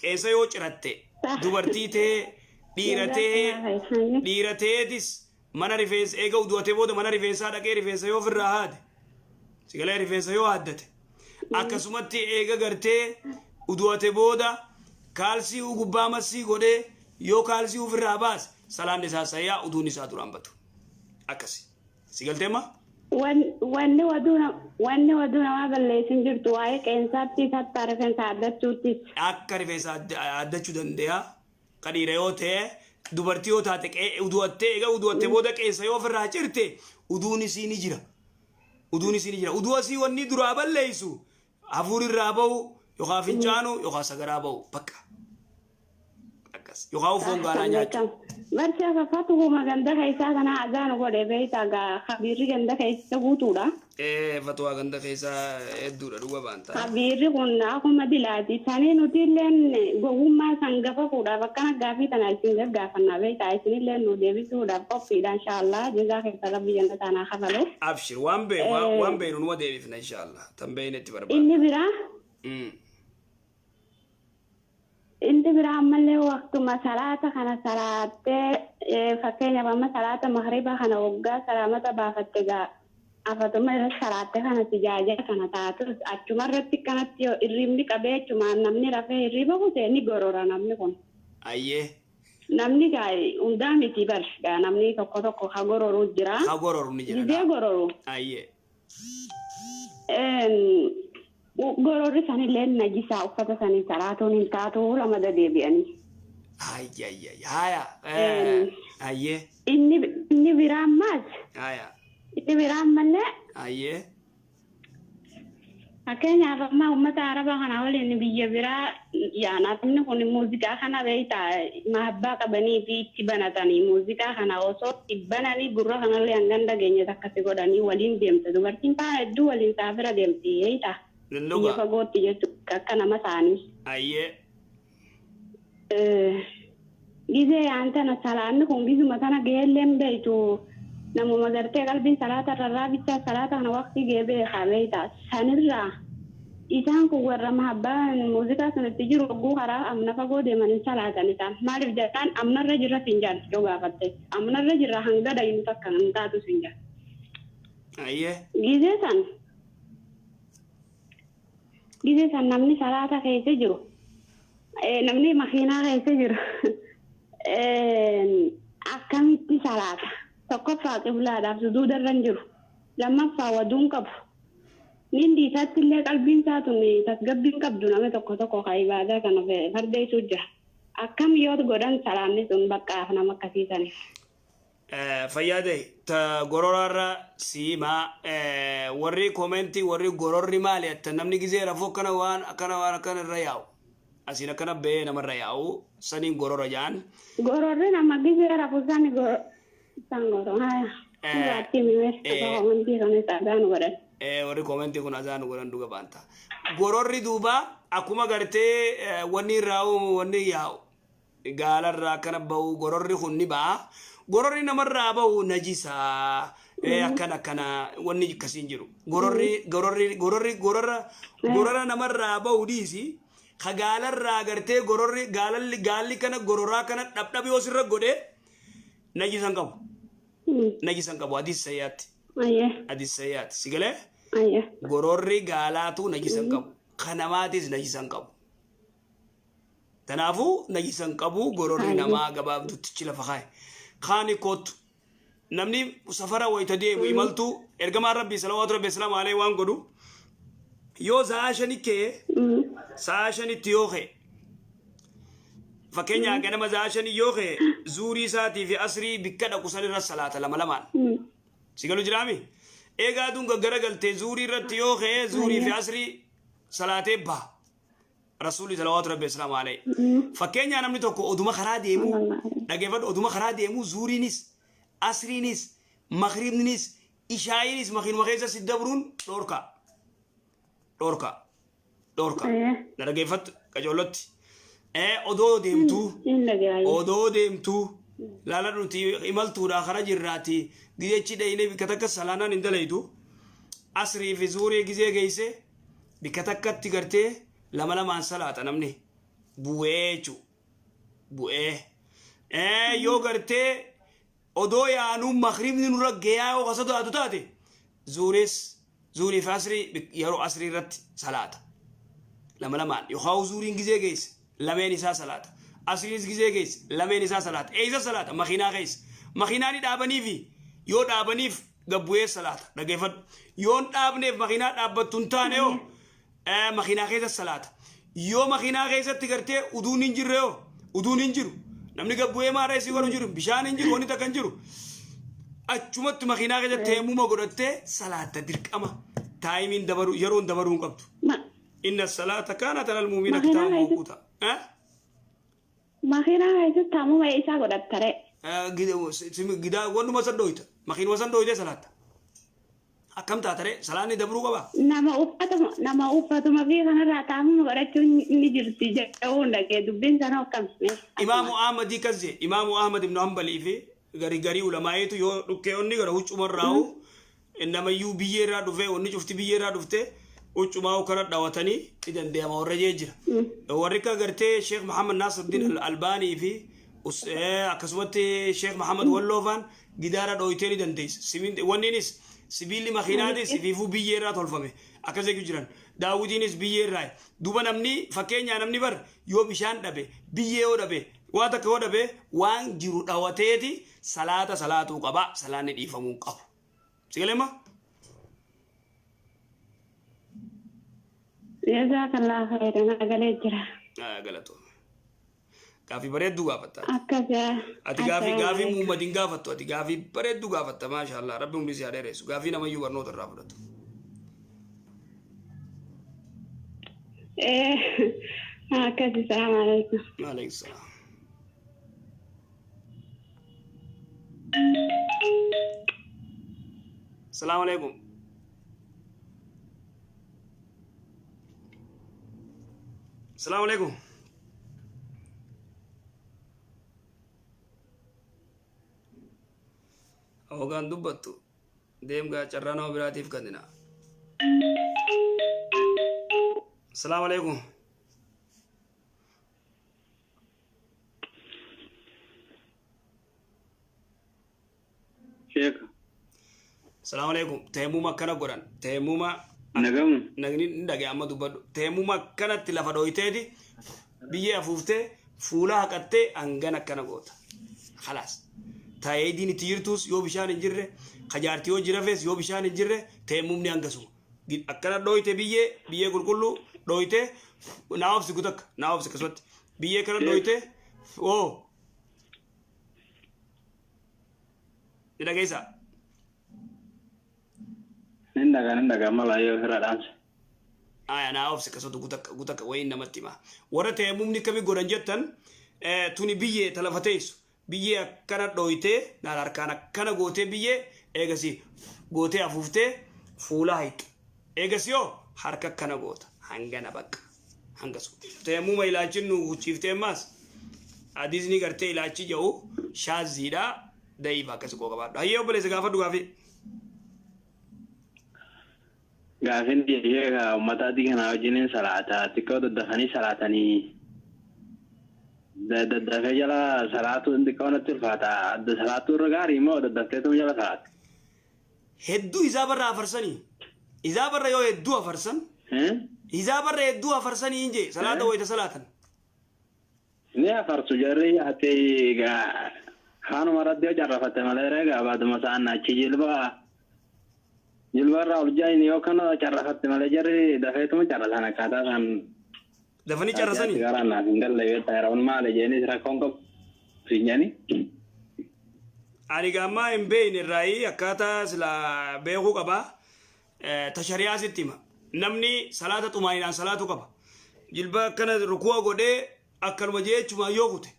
إنسا يو جرات دبرتي ته ديرة ديس منا ريفنس إيجا ودوته بودا منا ريفنسا دك ريفنسا يو في الراحات سيقال ريفنسا يو هادته akkasumatti eega gartee uduwate booda kaalsii gubbaa masii godhee yoo kaalsii ofirraa baas salaan isaa sayyaa uduun isaa duraan batu akkasi si galteema wanni waduuna waa balleessin jirtu waa'ee qeensaatti fattaa rifeensa addachuutti akka rifeensa addachuu dandeenya qadiira yoo ta'e dubartii yoo taate uduwattee eega uduwatte booda qeensa yoo ofirraa cirte uduun isii ni jira uduu asii wanni duraa balleessu hafuuri irraa bahu yookaan fincaanu yookaan sagaraa bahu bakka akkas yookaan ufoon gaalaa nyaachuu. Barsi fatuhuma ganda keessaa kana azaan godhe beektaa khabirri ganda keessa guutuudha. Fatuwaa ganda keessaa hedduudha dhuga baanta. Khabirri kun akkuma dilaati. Sanii nuti illeen gowwummaa sangafa fuudhaaf akkana gaaffii tana isin gaggaafannaa beektaa isin illeen nu deebisuudhaaf qophiidha inshaallah jazaa keessa rabbi jannata tanaa kafalu. Abshir waan beenu numa deebifna inshaallah tan beeynetti barbaada. Inni biraa ammallee waqtuma salaata kana salaattee fakkeenyaaf amma salaata magriba kana waggaa salaamata baafatte afatuma irra salaatte kana sijaajaa kana taatus achuma irratti kanatti yoo irribni qabee achumaan namni rafee hirriba kutee ni gorora namni kun. Ayyee. Namni hundaa miti barsiisaa namni tokko ka gororu jira. Ka gororu ni jira. Gidee gororu. Ayyee. Gororri sanillee najisaa uffata sanii salaatuun hin taatu lama deebi'anii. Ayyee. Inni biraan maal? Inni biraan mallee. Ayyee. Fakkeenyaaf amma uummata arabaa kana waliin biyya biraa yaanaaf inni kun muuziqaa kana beektaa mahabbaa qabanii fi itti banatanii muuziqaa kana osoo itti bananii gurra kanallee hangan dhageenye akkasi godhanii waliin deemte dubartiin faana hedduu waliin saafira deemti beektaa. Biyya fagootti jechuudha akka nama isaanii. Ayyee. Gizee yaantana salaanni kun gizuma kana geelleen beektu namuma gartee qalbiin salaata irraa bichaa salaata kana waqtii geebee beektaa sanirraa isaan kun warra mahabbaan muuziqaa sanatti jiru hogguu karaa amna fagoo deemanii salaatan isaan maaliif jedhaan amnarra jirra finjaan yoo gaafatte amnarra jirra hanga dayinu takka hin taatu finjaan. Ayyee. Gizee san namni salaata keessa jiru namni makiinaa keessa jiru akkamitti salaata tokkoffaa qiblaadhaaf sujuudarra hin jiru lammaffaa waduun qabu nindi isaatti illee qalbiin isaatun tasgabbiin qabdu nama tokko ka ibaadaa kana fardeessuu jira akkam yoo godhan salaanni sun baqqaaf nama akkasiisani. Fayyade ta gororarra siima warri koomenti warri gororri maali atta namni gizee rafuu akkana waan akkana irra yaa'u asiin akkana bee namarra yaa'u saniin gorora jaan. Gororri nama gizee rafuu sani san gorora warri koomenti kun azaan godhan dhuga baanta. Gororri duuba akkuma gartee wanni irraa wanni yaa'u gaalarraa akkana bahu gororri kun ni ba'a. Gororri namarraa bahu najisaa akkana wanni akkasiin jiru. Gorora namarraa bahu dhiisi ka gaalarraa gartee gororri gaalli kana gororaa kana dhabdhabe yoo sirra godhe najisan qabu. Najisan qabu hadis sayyaatti si galee gororri gaalaatu najisan qabu kanamaatis najisan qabu. Kanaafuu najisan qabu gororri namaa gabaabdutti lafa kaaye. Kaani kootu namni safara wayita deemu imaltu ergamaan rabbii salawaatu rabbi salaamu alayhi waan godhu yoo za'a shani kee ساشن التيوخي فكينيا كنما زاشن يوخي زوري ساتي في أسري بكدا كسر الصلاة لما لمان سيقولوا جرامي إيجا دونغا غرقل تزوري رتيوخي زوري في أسري صلاة با رسولي صلوات ربي السلام عليه فكينيا نمني توكو أدوما خرادي مو دقيفت أدوما خرادي مو زوري نيس أسري نيس مغرب نيس إشاي نيس مخين مخيزة سيدبرون دوركا دقيفت كجولت odoo deemtuu laala nuti imaltuudha kara jirraati gizechi dhayne bikka takka salaanaan hin dalaytu asrii fi zuurii gizee geeyse bikka takkatti gartee lama lamaan salaata namni bu'ee yoo gartee odoo yaanuu makribni nurra geeyaa yoo kasa do'atu taate zuurii fi asrii yeroo asrii irratti salaata lama lamaan yoo zuuriin gizee geeyse لمن إسا صلاة أسرينس جزء جيس لمن إسا صلاة إيزا صلاة مخينا جيس مخينا ني دابني في يو دابني في قبوه صلاة رجفت يون دابني في مخينا داب تنتانيو مخينا جيس الصلاة يو مخينا جيس تكرتة ودون إنجرو نمني قبوه ما رأسي ورو جرو بشان إنجرو وني تكنجرو أشومت مخينا جيس تيمو ما قرأته صلاة تدرك أما تايمين دبرو يرون دبرون قبض إن الصلاة كانت على المؤمنين كتابا موقوتا مخينا هاي تامو ما إيسا قدرت ترى جدا وانو ما صدقت مخين وصدقت صلاة أكم تاتري صلاة ندبرو كبا نما أوفاتو ما في خنا راتامو ما قدرت نجرتي جاون لك دبين سنة وكم إمام أحمد كذي إمام أحمد بن حنبل إفي غري علماء تو يو ركيوني غروج عمر راو إنما يو بيجرا دفع وني شفت بيجرا دفته وچما وكرت دعوتني إذا ديما ورجيجر وريكا قرتي شيخ محمد ناصر الدين الألباني في أكسوتي شيخ محمد ولوفان جدارة دويتيني دنديس سبين ونينيس سبيلي مخيناديس في فو بييرا تولفمي أكسي كجران داودينيس بييراي دوبا نمني فكينيا نمني بر يو بشان دبي بييو دبي واتا كو دبي وان جيرو دعوتيتي صلاة وقبا صلاة نديفمون قبو سيكلمة جزاك الله خيرا أقلت جرا قلتو كافي بريد قافتا أكذا أتي كافي مؤمدين قافتو أتي كافي بريد قافتا ما شاء الله ربي مبليس يا ريسو كافي نما يوبرنو ترافدتو هكذا السلام عليكم وعليكم السلام السلام عليكم السلام عليكم أوغان دبتو ديم غا چرانا براتيف كندنا السلام عليكم شيخ السلام عليكم تيموما كنا قران تيموما نعم نغني ندغي اما دبدو تيموما كانت لفدويتي بيي افوفته فولا حقته انغنا كنا غوت خلاص تايديني تيرتوس يو بشان انجره خجارتيو جرافيس يو بشان انجره تيموم ني انغسو اكنا دويته بيي كلكلو دويته ناوفس غتك ناوفس كسوت بيي كنا دويته او إذا كيسا نندغا مالا يهرا دانس أنا أوفس كسوت غوتك وين نمتيما ورته ممني كمي غورنجتن توني بيي تلفتيس بيي كانا دويته نالار كانا غوتي بيي ايغسي غوتي افوفته فولا هيك ايغسيو حركه كانا غوت هانغنا بك هانغسو تيموما إلاچنو چيفته ماس اديزني غرتي إلاچي جو شازيدا دايفا كسكو غبا هيو بلي سغافا دوغافي غافين دي يا متا دي كنا جنين صلاة تكو دخني صلاتني د فجلا صلاة عند كونت الفاتا د صلاة الرغاري مو د دفتو جلا صلاة هدو إذا برا فرسني إذا برا يو هدو فرسن إذا برا هدو فرسني إنجي صلاة ويت صلاة نيا فرسو جري حتى خانو مرد ديو جرفت مليرا بعد ما سألنا جلبا راول جاي نيو كانو جرفت مليرا دفعتو جرفت أنا كذا كان دفني جرسني سيجارنا قال لي تيرون ما لجيني راكون فينياني ani gamma in bein irrai akata sila beeku qaba tashari'a sittima namni salata tumaina salatu qaba jilba kana ruku'a godhe akkanuma jeechuma yookute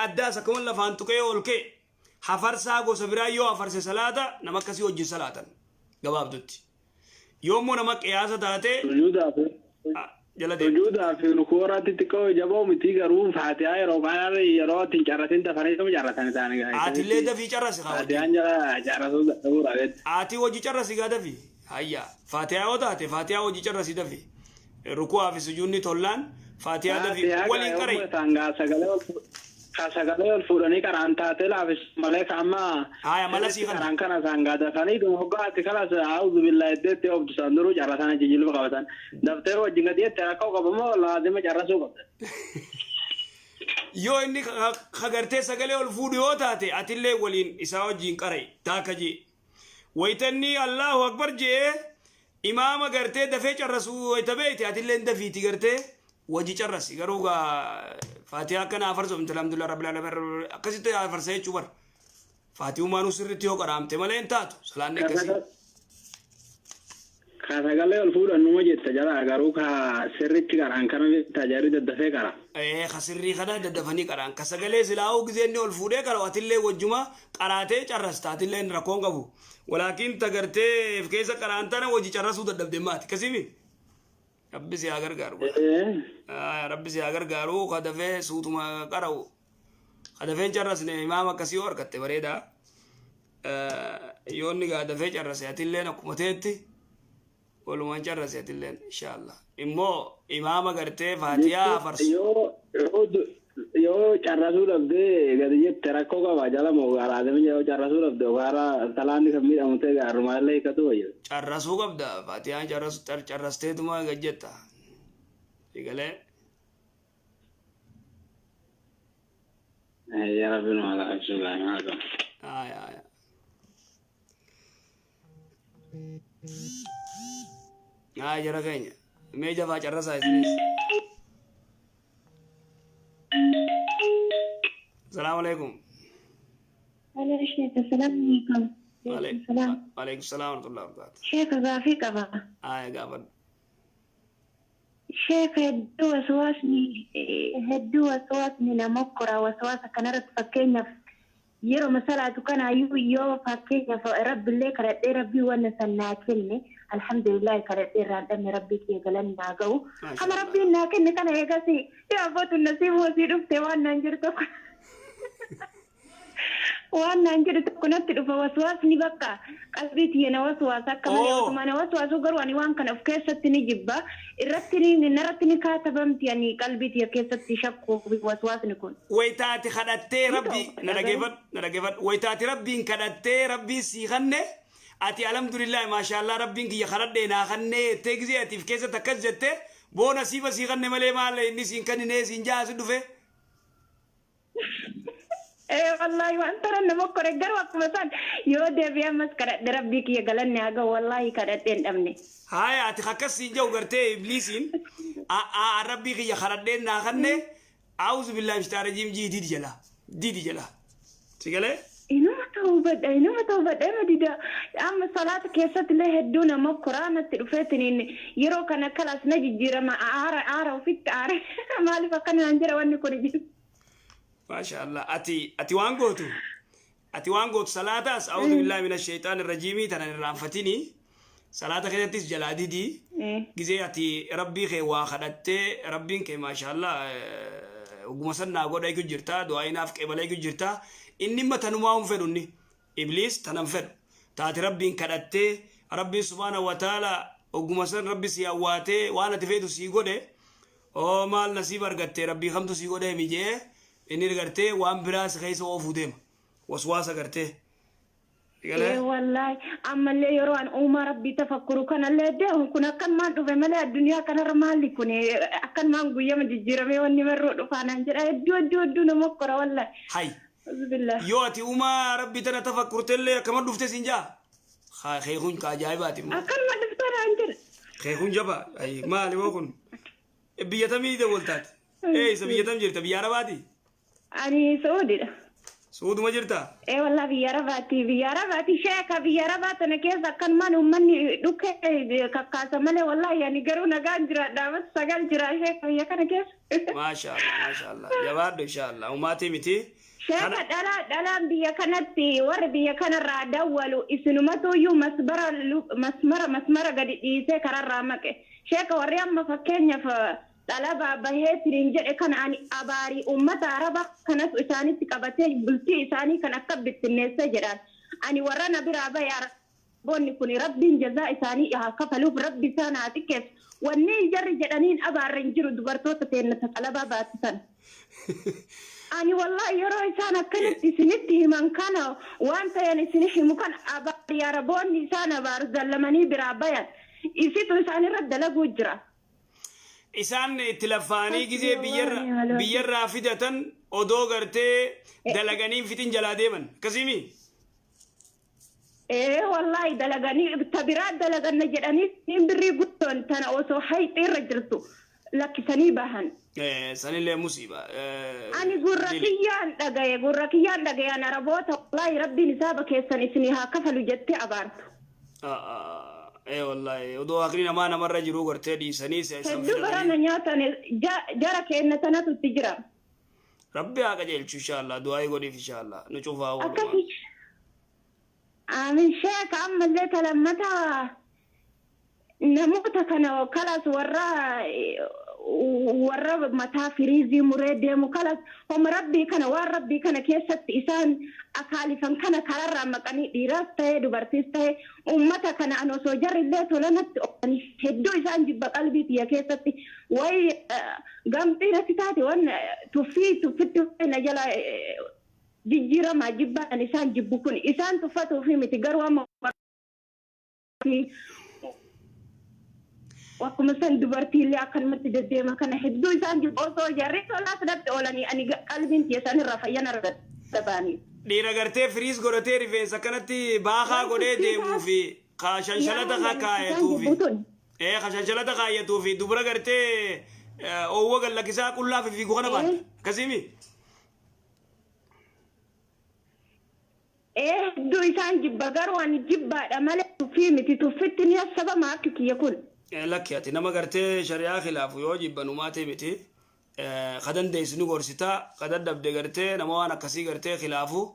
adda sakon la fantu kee olke hafarsa go sabira yo hafarse salata namakasi wajji salatan gababdutti yomo namak qiyasa taate وجودها في الكورة تتكوي جابوا متيجا روم فاتي أي روبانا يروت جرتين تفريق كم جرتين ثاني عاتي اللي ده في جرس خاوي عاتي أنجا جرسوا دورا بيت عاتي وجي جرس يقعد في هيا فاتحة وتاتي فاتحة وجي جرس يده في ركوع في سجوني تولان فاتحة ده في ولين كري كاسكالي الفوراني كران تاتلا في ملك أما ملاسي كران كنا سانغادا فاني دم هوجا تكلا أعوذ بالله دت أوب ساندرو جرسانا جيل بقى دفتر وجينا ديت تراكو كبما لازم جرسوا بقى yoo inni khagartee sagalee ol fuudhu yoo taate atillee waliin isaa wajjin qaray taakaji waytanni Allahu akbar jee imaama gartee dafee carrasu wayta beeti atillee dafiiti gartee waji carrasi garuu ga Fatiha kana afarso alhamdulillah rabbil alamin akkasitti afarsa jechuu bar Fatiha maanu sirriitti yoo qaraamte malee hin taatu salaanne akkasii كاسكالي الفوران نو جت جرا غارو كا سرتي كران كان تجاري ددفه كرا خسري خدا ددفني كران كاسكالي سلاو غزيني الفوده كرا واتله وجما قراتي چرستات لين ركون غبو ولكن تغرتي فكيس كران تن وجي چرسو ددبدمات كسيمي ربي سي اگر غارو ربي سي اگر غارو خدفه سوتما قراو خدفه چرسني امام كسي اور كته بريدا يوني غدفه چرسيات لين كومتيتي ولو جرست اللين ان شاء الله امو امام غرتي فاتيا فرس يو چرسو لبدي غدي تركو کا واجالا مو غارا دم يو چرسو لبدي غارا سلام كمي امته غارما لي كتو يو چرسو غبدا فاتيا چرس چرسته تما گجتا يگله يا رب ما شاء الله يا جرا كينيا ميجا فاجر رسايس السلام عليكم عليكم السلام عليكم وعليكم السلام ورحمة الله وبركاته شيخ غافي كبا غافر شيخ هدو وسواسني نمكرا وسواس كنرت فكينا يرو مسألة كان يو فكينا فرب الله كرت ربي وانا سناكلني الحمد لله كرت رادم ربي كي قالن ناغو هم ربي ناكن كان هيغسي يا فوت النصيب وسيرف توان ننجرتك وانا ننجرتك كنت فوسواسني بقى قلبي انا وسواسك كمان وسواس غرواني وان كان افكاستني جبا رتني نرتني كاتبمت يعني قلبي كيستي شك وسواس نكون ويتاتي خدتي ربي نرغبت ويتاتي ربي كدتي ربي سيغنه اتي الحمد لله ما شاء الله ربي كي خردنا خنه تگزي اتي كيسه تكجت بو نصيب سيغنه ملي مال اني سين كان ني سين جاس دفه والله وانت انا مكر جروك مثلا يودي بيا مسكره ربي كي قالن اغا والله كدتين دمني هاي اتي خكسي جو غرتي ابليسين ربي كي خردنا خنه اعوذ بالله من الشيطان الرجيم دي جلا تيغله إنما توبة أما ديدا أما صلاة كيسات له الدون مقرانة تلفتني يرو كان كلاس نجي جيرا ما عارة وفيت عارة ما لي فكان نجرا واني كوري ما شاء الله أتي وانغوتو صلاة أعوذ بالله من الشيطان الرجيم تنا رانفتني صلاة كده تيس جلادي دي جزء أتي ربي خي واخدت ربي كي ما شاء الله وقمصنا قد أيكو جرتا دعائنا في قبل أيكو جرتا إني ما تنماهم فدوني إبليس تنمفد تاتي ربي كدتي ربي سبحانه وتعالى وقمصن ربي سياواتي وانا تفيدو سيقوده او مال نصيب أرغتي ربي خمتو سيقوده ميجي إني رغرتي وان براس خيس وفوديم وسواسا غرتي إيه والله أما اللي يروان أوما ربي تفكروا كان اللي ده كنا كان ما دوفي ملا الدنيا كان رمالي كوني أكن ما نقول يوم جيرمي واني مرو فانا نجرا دو نمكرا والله هاي يواتي أوما ربي تنا تفكر تلي كمان دفت سنجا خيخون كاجايباتي أكن ما دفتر أنجر خيخون جبا أي ما لي وكن بيتمي ده ولتات إيه سبيتم جرت بيارا بادي أنا سعودي سعود ما جرتا إيه والله بيارباتي شيكا بياربات أنا كيف كان ما نمني دوكي كاسة ملي والله يعني قرونا قانجرا دامت سجل جرا شيكا يا كان كيف ما شاء الله جواد إن شاء الله وما تيمتي شيكا دلا بيا كانت ور بيا كان الرعد أول إسنوماتو يو مسمرة قد يسيك الرامك شيكا وريام مفكينيا طلبة بهيت رنجل كان أني أباري أمة عربة كانت إساني تكبتي بلتي إساني كان أكبت الناس جران أني ورانا برابا يا بوني كوني ربي جزاء إساني كفلوف ربي ساناتي كيف وني جري جرانين أبار رنجل دبرتو تتين طلبة باتسان أني والله يرى إسانا كانت سنتي من كان وانت يعني سنحي مكان أباري يا ربوني إسانا بارزلماني برابا إسيتو إساني رد لقو جرا إسان تلفاني جزء بير رافدة أدو غرتي دلغانين فتن جلادي من كسيمي إيه والله دلغاني تبرات دلغان نجراني بري قطن تنا أوسو حي تيرجرتو لك سني بهن إيه سني لي مصيبة أنا قركيان دقايا أنا ربوت والله ربي نسابك يسني سنيها كفلو جدتي أبارتو ايه والله ودو اخرين ما انا مره جرو غرتي دي سني هدو برانا نياتن جرك ان سنه تجرا ربي اجل ان شاء الله دعاء غدي ان شاء الله نشوفها اول امين شيخ عم اللي تلمتها نموت كان وكلاس ورا متى فريزي مريد مكلاس هم ربي كان وربي كان كيست إسان أكالفن كان كرر مكاني دراسته دبرتسته أمتا كان أنا سوجر اللي تولنت أني هدو إسان جب قلبي تيا كيست وي قام تيرتاتي وان تفيت نجلا جيرا ما جبا إسان جبكون إسان تفتو في متجروا ما في وكمسن دبرتي اللي أكل متجدد ما كان حدو إنسان جب أوصو جريت ولا تدبت أولاني أني قلبي تيسان الرفيان رد تباني دينا غرتي فريز غرتي ريفين سكنتي باخا غودي ديمو في خاشان شلتا خاكاية توفي إيه خاشان شلتا خاكاية توفي دبرا غرتي أوه قال لك إساء كلها في غوانا بات كسيمي إيه دو إنسان جب بغارو أني جب أمالي تفي متي تفتني السبا معك كي يكون لك يا تنما غرتي شريعة خلاف يوجب بنوماتي متي خدن ديسنو غورسيتا خدن دبد غرتي نما انا كسي غرتي خلافو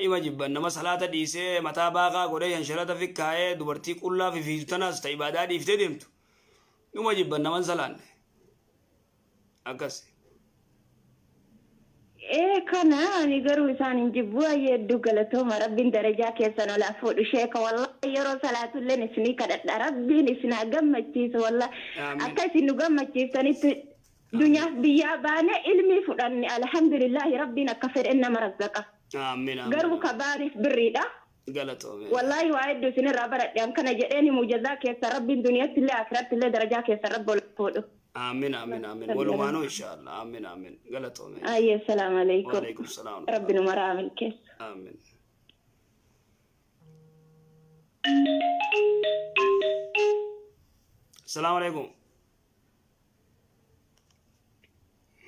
إما جبا نما صلاة ديسي متا باغا غوري ينشرات في كاية دبرتي كلها في فيجتناس تا عبادة ديفتي ديمتو إما جبا نما صلاة أكسي إيه كان أنا قرو إنسان جبوا يدو قلتهم ربي درجة كيسان ولا فوق شيك والله يرو صلاة اللي نسني كدت ربي نسنا قمتشيس والله أكاسي إنه قمتشيس أني دنيا بيابانة علمي فراني الحمد لله ربنا كفر إنما رزقه آمين قرو كبارف بريدة قلتهم والله وايد سنين رابرة يعني كان جريني مجزاك كيس ربي دنيا اللي آخرت اللي درجة كيس رب ولا فوق آمين آمين آمين ولو ما نو إن شاء الله آمين آمين قلتهم أي السلام عليكم وعليكم السلام ربنا مرامل كيس آمين السلام عليكم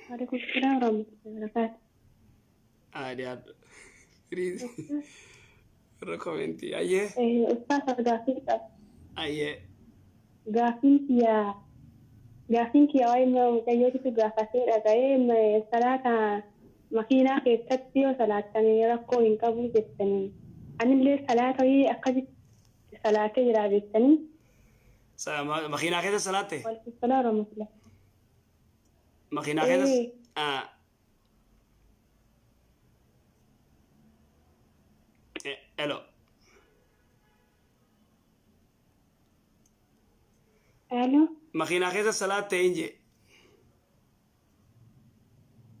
وعليكم السلام ورحمة الله وبركاته عادي عاد ريد ركومنتي أيه أستاذ غافيك أيه غافيك يا وين جايوتي غافاتي رجعي صلاة مكينة كتبتي وصلاة تانية ركو إن قبل جتني أنا اللي صلاة هي أكيد صلاة جرابتني مكينة كده صلاة وعليكم السلام ورحمة الله مكينة كده الو الو مكينة كده صلاة تينجي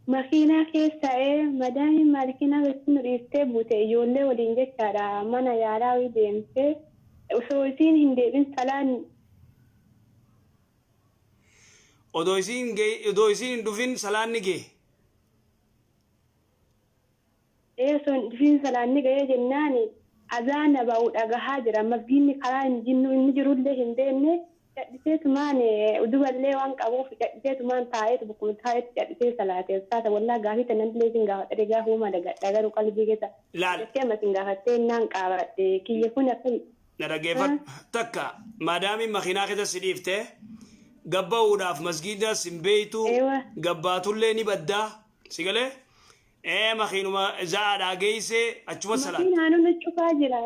مكينة كده مدامي مالكينا بس مريستب وتيجولي ودينجي كارا مانا ياراوي ديمتي وسويسين هندي بن سلان ودويسين دوفين سلان نجي سون دوفين سلان نجي جناني أذان باود أجهاجر مسجيني كلام جنو نجرود له هندي Jadhiseetumaan uduballee waan qabuuf jadhiseetumaan taa'eetu bukkuma taa'eetu jadhisee salaatee taata wallaa gaafii tanan illee sin gaafadhe gaafuma dhagaru qalbii keessa. Jettee amma sin gaafattee naan qaabadhe kiyya kun akkami. Na dhaggeeffadhu takka maadaamiin makiinaa keessa si dhiiftee gabba'uudhaaf masgiida sin beeytu gabbaatullee ni baddaa si galee makiinuma za'aadhaa geessee achuma salaata. Makiinaan nu cufaa jira.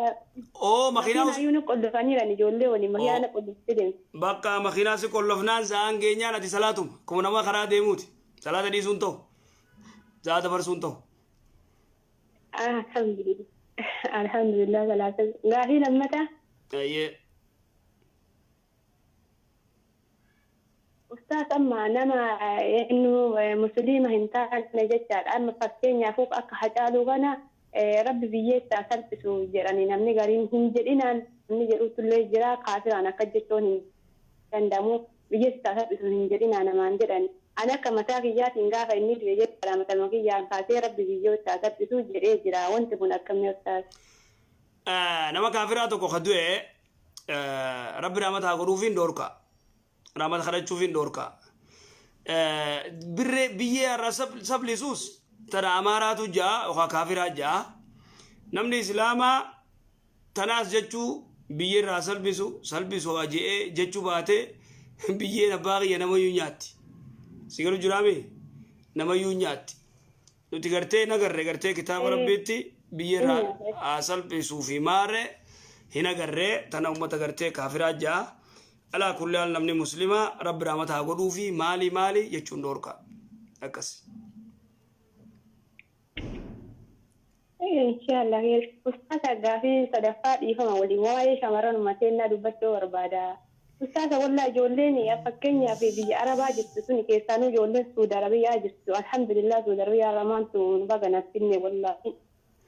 Makiinaa makiinaa nu qollofaniiran ijoollee waliin makiinaa qollofte deemte. Bakka makiinaa si qollofnaan za'aan geenyaan ati salaatuma kuma nama karaa deemuuti salaata dhiisuun ta'u za'a dabarsuun ta'u. Alhamdulillah salaata gaafii lammataa. Ustaas amma nama muslima hin taane jechaadha. Amma fakkeenyaaf akka Hacaaluu kana rabbi biyyeessaa salphisu jedhanii namni gariin hin jedhinaan namni jedhutullee jira kaafiraan akka jechuun hin danda'amu biyyeessaa salphisu hin jedhinaa namaan jedhani. Ani akka mataa kiyyaatiin gaafa inni du'e jechaadha matama kiyyaan kaasee rabbi biyyeessaa salphisu jedhee jira. Wanti kun akkamii Ustaas? Nama kaafiraa tokko ka du'e rabbi rahmataa godhuufiin dhoorka. Rahmat kadhachuufiin dhoorka. Biyyee irraa sablisuus tana amaaraatu ja'a yookaan kaafiraa ja'a. Namni islaamaa tanaas jechuu biyyee irraa salbisu je'ee jechuu baatee biyyeen abbaa kiyya namayyuu nyaatti. Si galu jiraame namayyuu nyaatti. Nuti gartee nagarre gartee kitaaba rabbiitti biyyee irraa salbisuu fi maarre hin agarree tana uummata gartee kaafiraa ja'a. Ala kulli haal namni muslima rabbi rahmataa godhuu fi maali jechuun dhoorka akkas. Inshallah ustaasa gaafii sadaffaa dhiifama waliin waa'ee shamarran uummateenyaa dubbachuu barbaada. Ustaasa wallaa ijoolleen fakkeenyaaf biyya Arabaa jirtu sun keessaanuu ijoolleen Suudi Arabiyaa jirtu alhamdulillah Suudi Arabiyaa ramaantu baga nafsinne wallaahi.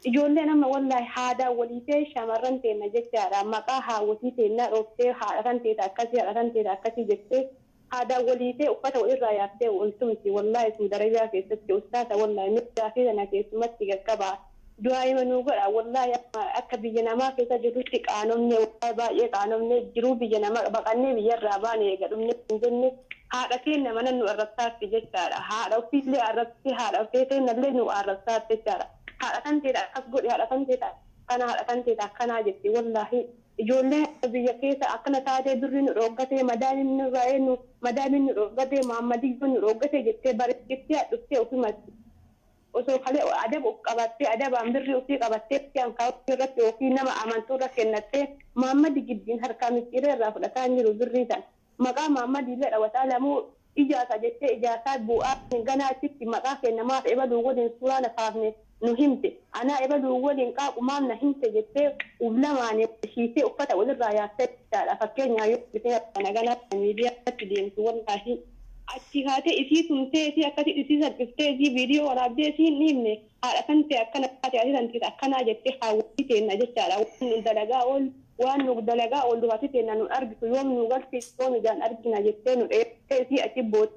Ijoolleen amma wallaahi haadaan walii ta'e shamarran teenna jechaadha. Maqaa haawwatii teennaa dhooftee haadha kan teeta akkasii jettee haadaan walii ta'e uffata walirraa yaaftee waltumti wallaahi Suudi Arabiyaa keessatti ustaasa wallaahi mirgaa fi sana keessumatti gaggabaa. Du'aa nuu godha wallaahi akka biyya namaa keessa jirrutti qaanofne wallaahi baay'ee qaanofne jiruu biyya namaa baqannee biyyarraa baane eegadhumne hin jenne haadha keenya mana nu arrabsaatti jechaadha. Haadha ofiillee arrabsee haadha ofee teennallee nu arrabsaatti jechaadha. Haadha kan ta'edha akkas godhe haadha kan ta'edha kana haadha kan ta'edha akkanaa jetti wallaahi ijoollee biyya keessa akkana taatee durri nu dhooggatee madaamin nu ra'ee nu madaamin nu dhooggatee maammadiyyoon nu dhooggatee jettee bareechiftee hadhuftee ofimatti osoo kalee adaba qabattee adabaan birrii ofii qabattee hankaawwan irratti ofii nama amantuu irra kennattee maammadi giddiin harkaa micciiree irraa fudhataa jiru birrii san maqaa maammadiillee dhawataa lamuu ijaasa jettee ijaasaa bu'aa ganaachitti maqaa kennamaaf ebaluu waliin suuraa nafaafne nu himte anaa ebaluu waliin qaaqumaan na himte jettee ulamaan shiitee uffata walirraa yaattee jechaadha fakkeenyaa yoo bitee ganaa miidiyaatti deemtu wallaahi achi kaatee isii tumtee isii akkasii isii salphiftee isii viidiyoo waraabdee isii hin himne haadha kan ta'e akkana taate ati kan ta'e akkanaa jettee haawwatii teenna jechaadha waan nu dalagaa ol duwwaati teenna nu argitu yoom nu galchee yoom ijaan argina jettee nu dheettee isii achi boote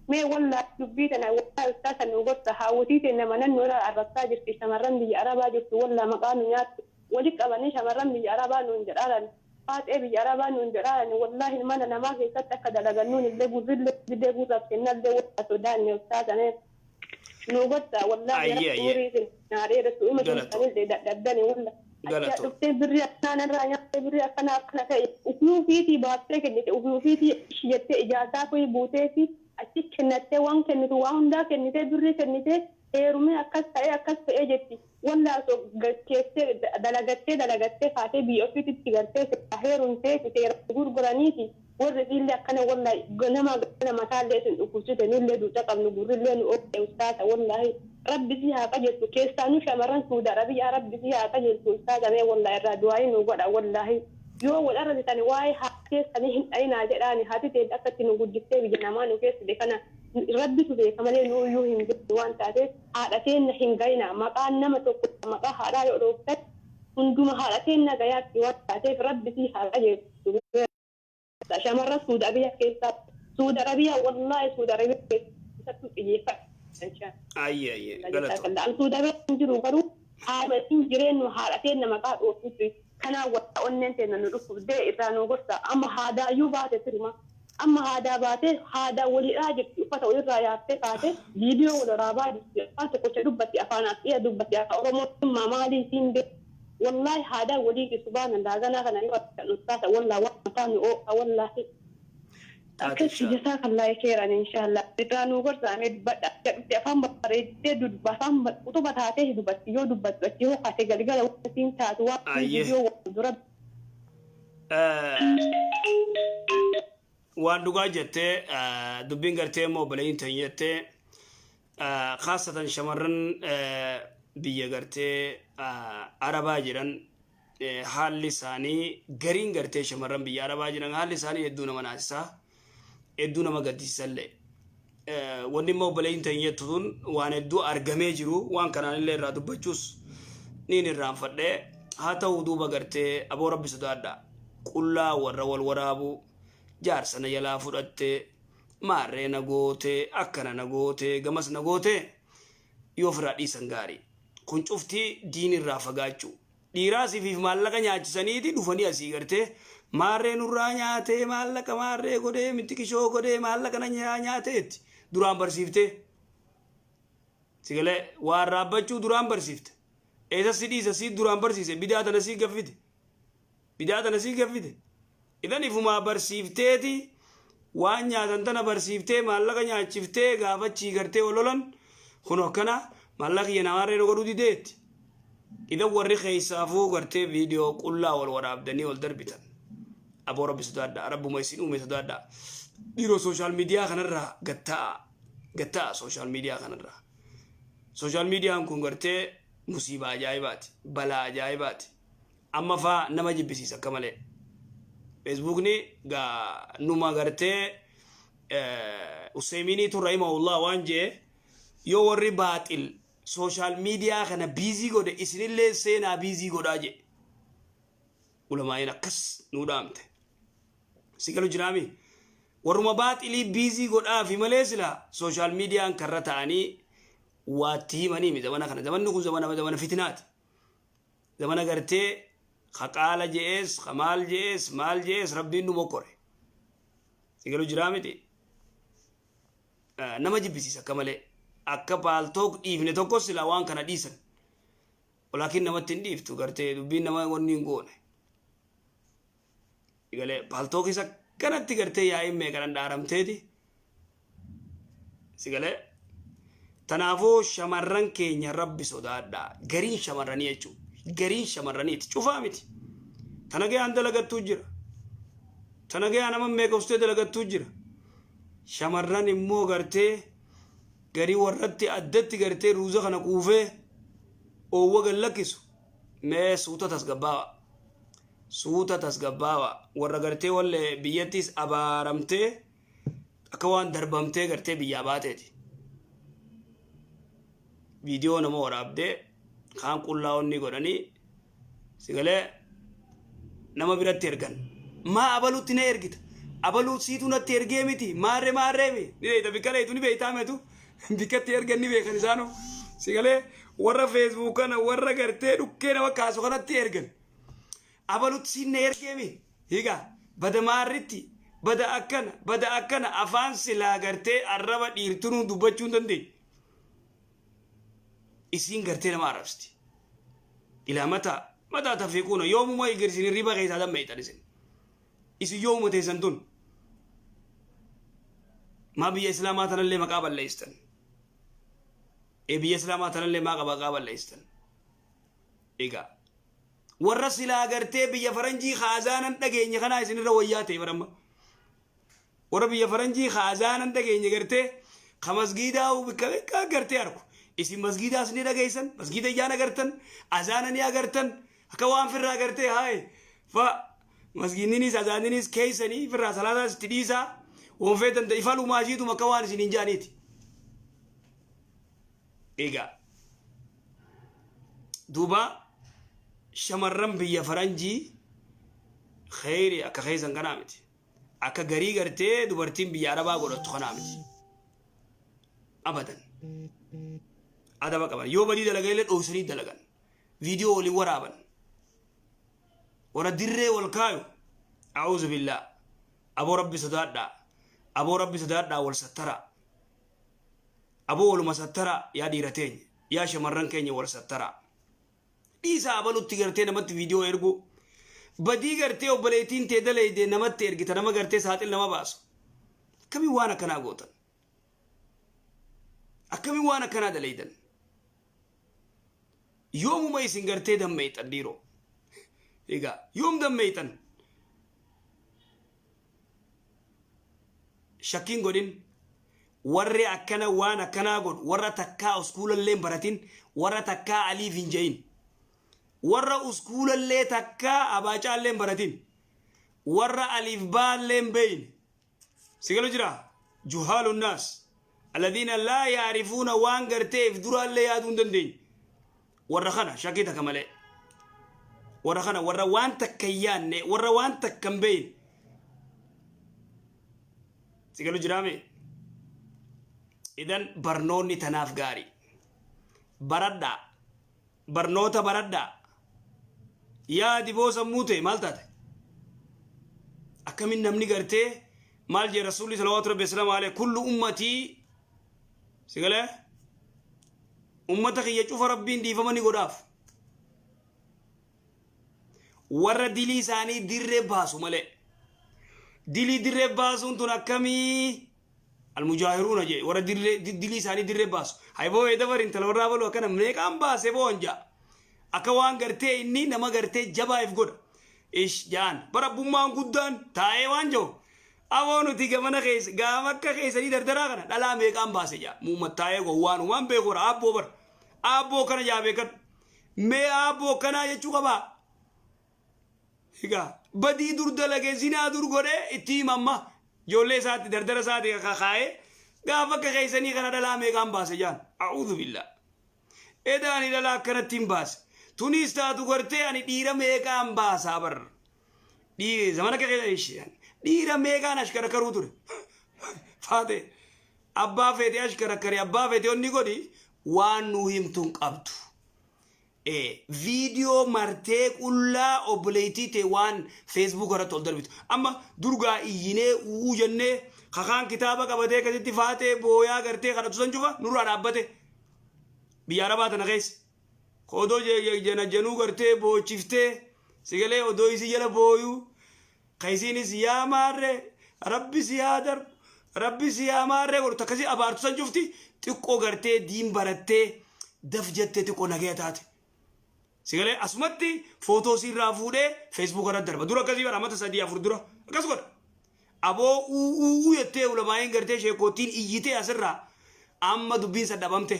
mee wallaahi dubbii tana wallaahi ustaasa nu gorsa haawwatii teenna mana nu arrabsaa jirti shamarran biyya Arabaa jirtu wallaahi maqaa nu nyaattu wali qabanii shamarran biyya Arabaa nuun jedhaaran faatee biyya Arabaa nuun jedhaaran wallaahi mana namaa keessatti akka dalagannuun illee gurrillee gurraaf kennallee wallaahi sodaanne ustaasa nu gorsa wallaahi suurii naaree rasuuma keessatti dadhabdanii wallaahi acha dhuftee birrii akkanaa irraa nyaattee birrii akkana ta'e ufnuu fiitii baattee kennite ufnuu fiitii jettee ijaasaa kuyi buuteeti achi kennattee waan kennitu waan hundaa kennitee birrii kennitee heerumee akkas ta'ee jetti wallaahi keessee dalagattee kaatee biyya ofiitti gartee heerumtee seera gurguraniiti warri illee akkana wallaahi nama mataallee isin dhukkubsite nullee duuca qabnu gurrillee nu oofte ustaasa wallaahi rabbi si haa qajeelchu keessaanuu shamarran Suudi Arabiyaa rabbi si haa qajeelchu ustaasa mee wallaahi irraa du'aayi nu godha wallaahi yoo wal'arra bitani waa'ee haati keessanii hin dhayinaa jedhaani haati ta'e akkatti nu guddiftee biyya namaa nu keessite kana rabbitu beeka malee nu iyyuu hin beeku waan taateef haadha keenya hin gayina maqaan nama tokko maqaa haadhaa yoo dhooftan hunduma haadha keenya gayaatti waan taateef rabbi si haa qajeelchu shamarran Suudi Arabiyaa keessaa Suudi Arabiyaa wallaahi Suudi Arabiyaa keessatti xiyyeeffata. Suudi Arabiyaa jiru garuu haadha ittiin jireenyu haadha keenya maqaa dhoofutti kana wa onnen te nanu rufu de irano gorta amma hada yubate firma amma hada bate hada wali ajib fata wira ya te fate video wala rabadi fata ko dubbati afana iya dubbati afa oromo mamali tinde wallahi hada wali subhanallah gana kana ni wata wallahi watani o wallahi أكيد جزاك الله خيرا إن شاء الله. إترانو قرصا مد بد تفهم بريد تدود بفهم وتبى تاتيه دبت يو دبت بس يو قاتي قال قال وقتين تاتوا يو درب. وان دوغا جتة دبين قرتي مو بلاين تنيتة خاصة شمرن بيا قرتي عربا جيران حال لساني غرين قرتي شمرن بيا عربا جيران حال لساني يدونا مناسا eddu nama gaddisalle wanni mo balayin tanyetun waan eddu argamee jiru waan kanaan illee irraa dubbachuus niin irraan fadhe haa ta'u duuba gartee aboo rabbi sodaadha qullaa warra wal waraabu jaarsana jalaa fudhatte maarree na goote akkana na goote gamas na goote yoo firaa dhiisan gaarii kun cuftii diin irraa fagaachuu dhiiraa sifiif maallaqa nyaachisaniiti dhufanii asii gartee maarree nurraa nyaatee maallaqa maarree godhee miti kishoo godhee maallaqa na nyaateetti duraan barsiiftee sigalee waan raabbachuu duraan barsiifte eessa si dhiisa si duraan barsiise bidaa tana sii gaffite idan ifumaa barsiifteeti waan nyaatan tana barsiiftee maallaqa nyaachiftee gaafachii gartee ololan kun akkana maallaqi namaarree godhuu dideetti idan warri keessaafuu gartee viidiyoo qullaa wal waraabdanii ol darbitan أبو ربي سدادا رب ما يسين أمي سدادا ديرو سوشيال ميديا خنرا قتا سوشيال ميديا خنرا سوشيال ميديا أنكم قرتي مصيبة جايبات بلا جايبات أما فا نماجي بسيسا كمالي فيسبوك ني غا نوما قرتي أسيميني تو رحمه الله وانجي يو وري باطل سوشيال ميديا خنا بيزي قد إسن اللي سينا بيزي قد أجي علماء ينقص نودامته سيكلو جرامي ورما باطلي بيزي قد في ماليزلا سوشيال ميديا انكرتاني واتيماني من زمان خنا زمان نكون زمان فتنات زمان غرتي خقال جيس خمال جيس مال جيس ربي نو مكوري سيكلو جرامي دي نماجي بيسيسا كمالي akka paaltook dhiifne tokko sila waan kana dhiisan walakin namatti hin dhiiftu gartee dubbiin nama wanni hin goone igale paaltook isa kanatti gartee yaa'iin meeqanan dhaaramteeti sigale tanaafuu shamarran keenya rabbi sodaadhaa gariin shamarranii jechuu gariin shamarraniiti cufaa miti tana gayaan dalagattuu jira tana gayaan nama meeqoftee dalagattuu jira shamarran immoo gartee gari warratti addatti gartee ruuza kana kuufee oowwa gallakkisu mee suuta tasgabbaawa warra gartee walle biyyattis abaaramtee akka waan darbamtee gartee biyyaa baateeti viidiyoo nama waraabdee kaan qullaa'onni godhanii sigalee nama biratti ergan maa abaluutti na ergita abaluu siitu natti ergee miti maarreemi ni beeyta bikkaleetu ni beeytaametu bikkatti erganni beekan isaanu sigalee warra Facebook kana warra gartee dhukkee nama kaasu kanatti ergan abalutti sinne ergeemi higa bada maarritti bada akkana afaan silaa gartee arraba dhiirtunuu dubbachuu hin dandeenye isiin gartee nama arrabsti ilaa mataa tafiiquuna yoomuma igirsin riba keessaa dammeeytan isin yoomuma teessan tun maa biyya islaamaa tanallee maqaa balleeystan biyya islaamaa tanallee maqaa balleeystan egaa warra silaa gartee biyya faranjii haazaanan dhageenya kanaa isinirra wayyaa ta'e baramma warra biyya faranjii haazaanan dhageenya gartee ka masgiidaa bikka gartee arku isin masgiidaas ni dhageeysan masgiida ijaan agartan azaana ni agartan akka waan firraa gartee haay fa masgiidninis azaanninis keeysanii firraa salaataas itti dhiisaa وفيتن تيفالو ماجيدو مكوان سنين جانيتي إيجا دوبا شمرن بيا فرنجي خيري أكا خيزن كنامتي أكا غري غرتي دوبرتين بيا عربا غورت خنامتي أبدا هذا ما كمان يو بدي دلقين لت أوسني دلقان فيديو اللي ورابن ورا دري والكايو أعوذ بالله أبو ربي صدادا أبو ربي صدادا والسترة أبو والمسترة يا ديرتين يا شمرن كيني والسترة إيسا أبلو تيغرتين نمت فيديو إرغو بدي غرتي وبليتين تيدلي دي نمت إرغي تنما غرتي ساتل نما باسو كمي وانا كنا غوتن أكمي وانا كنا دليدن يوم ما يسنغرتي دم ميتن ديرو إيغا يوم دم ميتن شاكين غودين ورّي أكنا وانا كنا غود ورّا تكا أسكول اللي براتين ورّا تكا علي فينجين ورّا أسكول اللي تكا أباجا اللي براتين ورّا أليف با اللي بين سيقولوا جرا جهال الناس الذين لا يعرفون وان غرتي فدرا اللي يادون دندين ورّا خنا شاكيتا كمالي ورّا خنا ورّا وان تكيان ورّا وان تكمبين سيقولوا جرامي إذن برنوني تناف غاري بردا برنوتا بردا يا ديبوسا موتي مالتات أكمل نمني غرتي مال جي رسول صلى الله عليه وسلم عليه كل أمتي سيقول أمتك يشوف ربين دي فمني قداف ورا ديلي ساني دير باسو مالي ديلي دير باسو انتو نكمي المجاهرون جي ورا ديلي ساني دير باسو هاي بو يدفر انت لو رابلو كان منيك ام باسي بو انجا اكوان غرتي اني نما غرتي جبا يفقود ايش جان برا بومان قدان تاي وانجو awonu tiga mana kais gamakka kaisani dardara kana dala me kam base ja mu mataye go wanu man be gora abbo bar abbo kana jabe kat me abbo kana ya chuka ba higa badi dur dalage zina dur gore iti mamma jolle saati dardara saati ka khaye gamakka kaisani kana dala me kam base ja a'udhu billah edani dala kana timbas tunista du gorte ani dira me kam basa bar di zamana ka kaisani ديرا ميغان اشكر كروتور فاتي ابا فيتي اشكر كري ابا فيتي اوني غودي وانو هيمتون قبطو فيديو مرتي كلا اوبليتي تي وان فيسبوك ورا تولدر بيت اما درغا يينه وجنه خخان كتابه قبته كتي فاتي بويا غرتي خدت سنجوفا نور ادابته بياربات نغيس خودو جنا جنو غرتي بو چفته سيغله اودو يسي جلا بويو خيسينيس يا مارة ربي سيادر ربي سيا مارة ورتكسي أبارت سنجفتي تكو غرتي دين برتي دفجت تكو نجيتات سيقولي أسمتي فوتو سير رافودة فيسبوك ردر بدورا كذي برامات سادية فردورا كذا أبو أو يتة ولا ماين غرتي شيء كوتين إيجته أسرع أما دبين سدبامته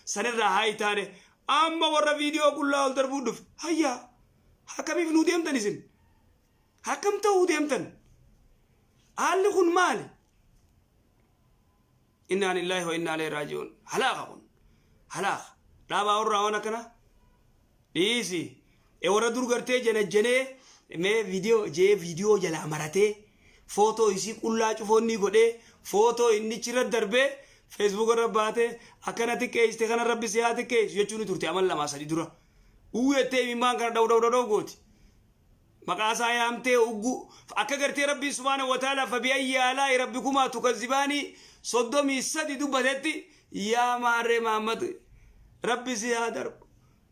سنرة هاي تاني أما ورا فيديو كله ألتر بودف هيا هكذا بيفنوديهم تنيسين حكم توديهم تن هل خن مال إنا لله وإنا إليه راجعون هلاقون هلاق لا باور راونا كنا إيسي إورا دور غرتي جنة مي فيديو جلا مراتي فوتو إيسي كلها شوفوني قدي فوتو إني شرط دربه فيسبوك رباته أكنا تكيس تكنا ربي سياتي كيس يجوني تورتي عمل لما سادي دورا ويتي ممان كنا داو قوتي مقاسا يامتي وقو أكغرتي ربي سبحانه وتعالى فبأي آلاء ربكما تكذباني صدومي سدي دبتتي يا ماري محمد ربي سيادر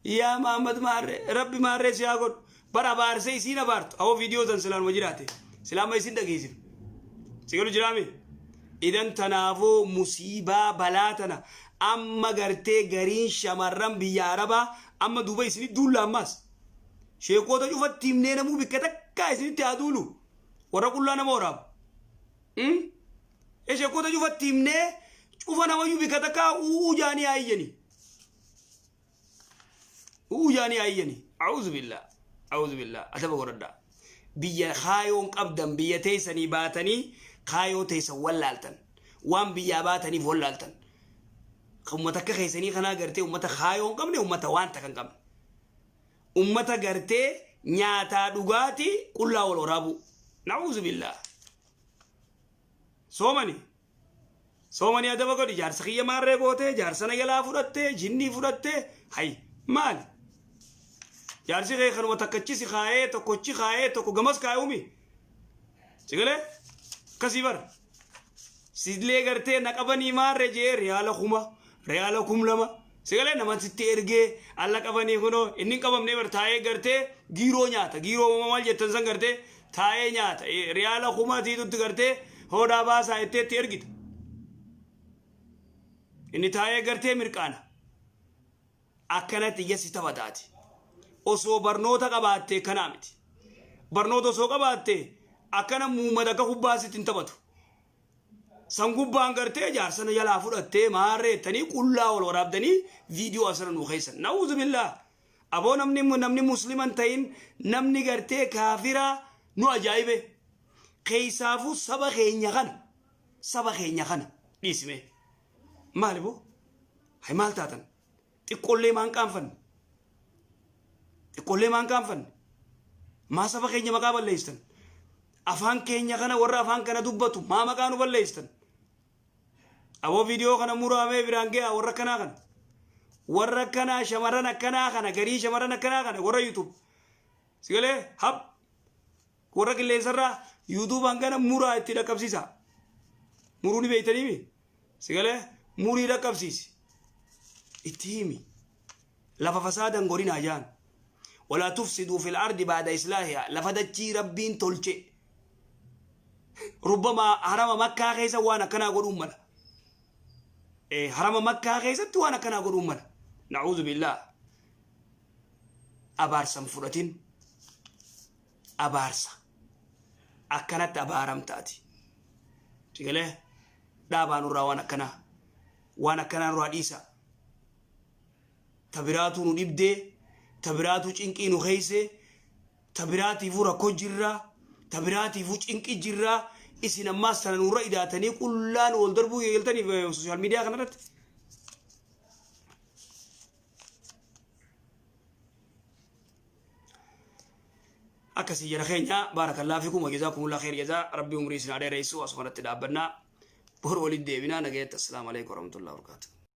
يا محمد ماري ربي ماري سياغد برا بار سي سينا بارت أو فيديو تنسلان مجراته سلام يسين دقيسين سيقولوا جرامي إذن تنافو مصيبة بلاتنا أما غرتي غرين شمرم بياربا أما دوبا يسيني دول أماس شيكوتا شوفت تيمنينا مو بكتك كايسين تادولو ورا كلنا موراب ايش شيكوتا شوفت تيمني شوفنا ما يو بكتك او جاني ايني اعوذ بالله اتبع وردا بيا خايون قبدن بيا تيسني باتني خايو تيس ولالتن وان بيا باتني فولالتن امتك خيسني خنا غرتي امتك خايون قمني امتك وانت كان قمني أمتا غرتي نياتا دوغاتي كلا والورابو نعوذ بالله سومني أدبا قد جارسخية ماري بوته جارسنا يلا فرطة جني فرطة هاي مال jaarsi kee kanuma takkachisi kaayee tokkochi kaayee tokko gamas kaayumi sigale kasii bar sidlee gartee naqabanii maarre jee riyaala kumlama sigale namatti ergee alla qabanii kuno inni qabamne bar taayee gartee giiroo nyaata giiroo maal jettan san gartee taayee nyaata riyaala kumatiitutti gartee hodaa baasaa itteetti ergita inni taayee gartee mirqaana akkanatti iyyasi taphataati osoo barnoota qabaattee kanaa miti barnoota osoo qabaattee akkana muummata akka kubbaasitti hin taphatu san gubbaan gartee jaarsana jalaa fudhattee maarreettanii qullaa ol waraabdanii viidiyoo asirra nu keessan na'uuzu billaa aboo namni musliman ta'in namni gartee kaafiraa nu ajaa'ibe keessaafuu saba keenya kana dhiisime maali boo hay maal taatan xiqqollee maan qaanfanne maa saba keenya maqaa balleesstan afaan keenya kana warra afaan kana dubbatu maa maqaa nu balleesstan aboo viidiyoo kana muraamee biraan ga'aa warra kanaa shamarran akkanaa kana garii shamarran akkanaa kana warra YouTube sigalee hab warra qilleensarraa YouTube hangana muraa itti dhaqqabsiisa muruu ni beeytaniimi sigalee murii dhaqqabsiisi itti himi lafa fasaadan godhinaa jaan ولا تفسدوا في الأرض بعد إصلاحها لفدتشي ربين تلچe ربما حرم مكة خيسا وانا كنا قد أمنا حرم مكة خيسا وانا كنا قد أمنا نعوذ بالله أبارسا مفرطين أبارسا أكنت أبارم تاتي تقول دابا نرى وانا كنا رئيسا تبراتو نبدي تبراتو چنقي نو خيسه تبراتي فورا كوجرا تبراتي فو چنقي جرا اسنا ما سن نور ايداتني كلان ول دربو يلتني في السوشيال ميديا كنرت اكسي يرخينا بارك الله فيكم وجزاكم الله خير جزاء ربي عمري سنا دير يسوع سبحانه وتعالى بنا بور وليد ديبنا نجيت السلام عليكم ورحمه الله وبركاته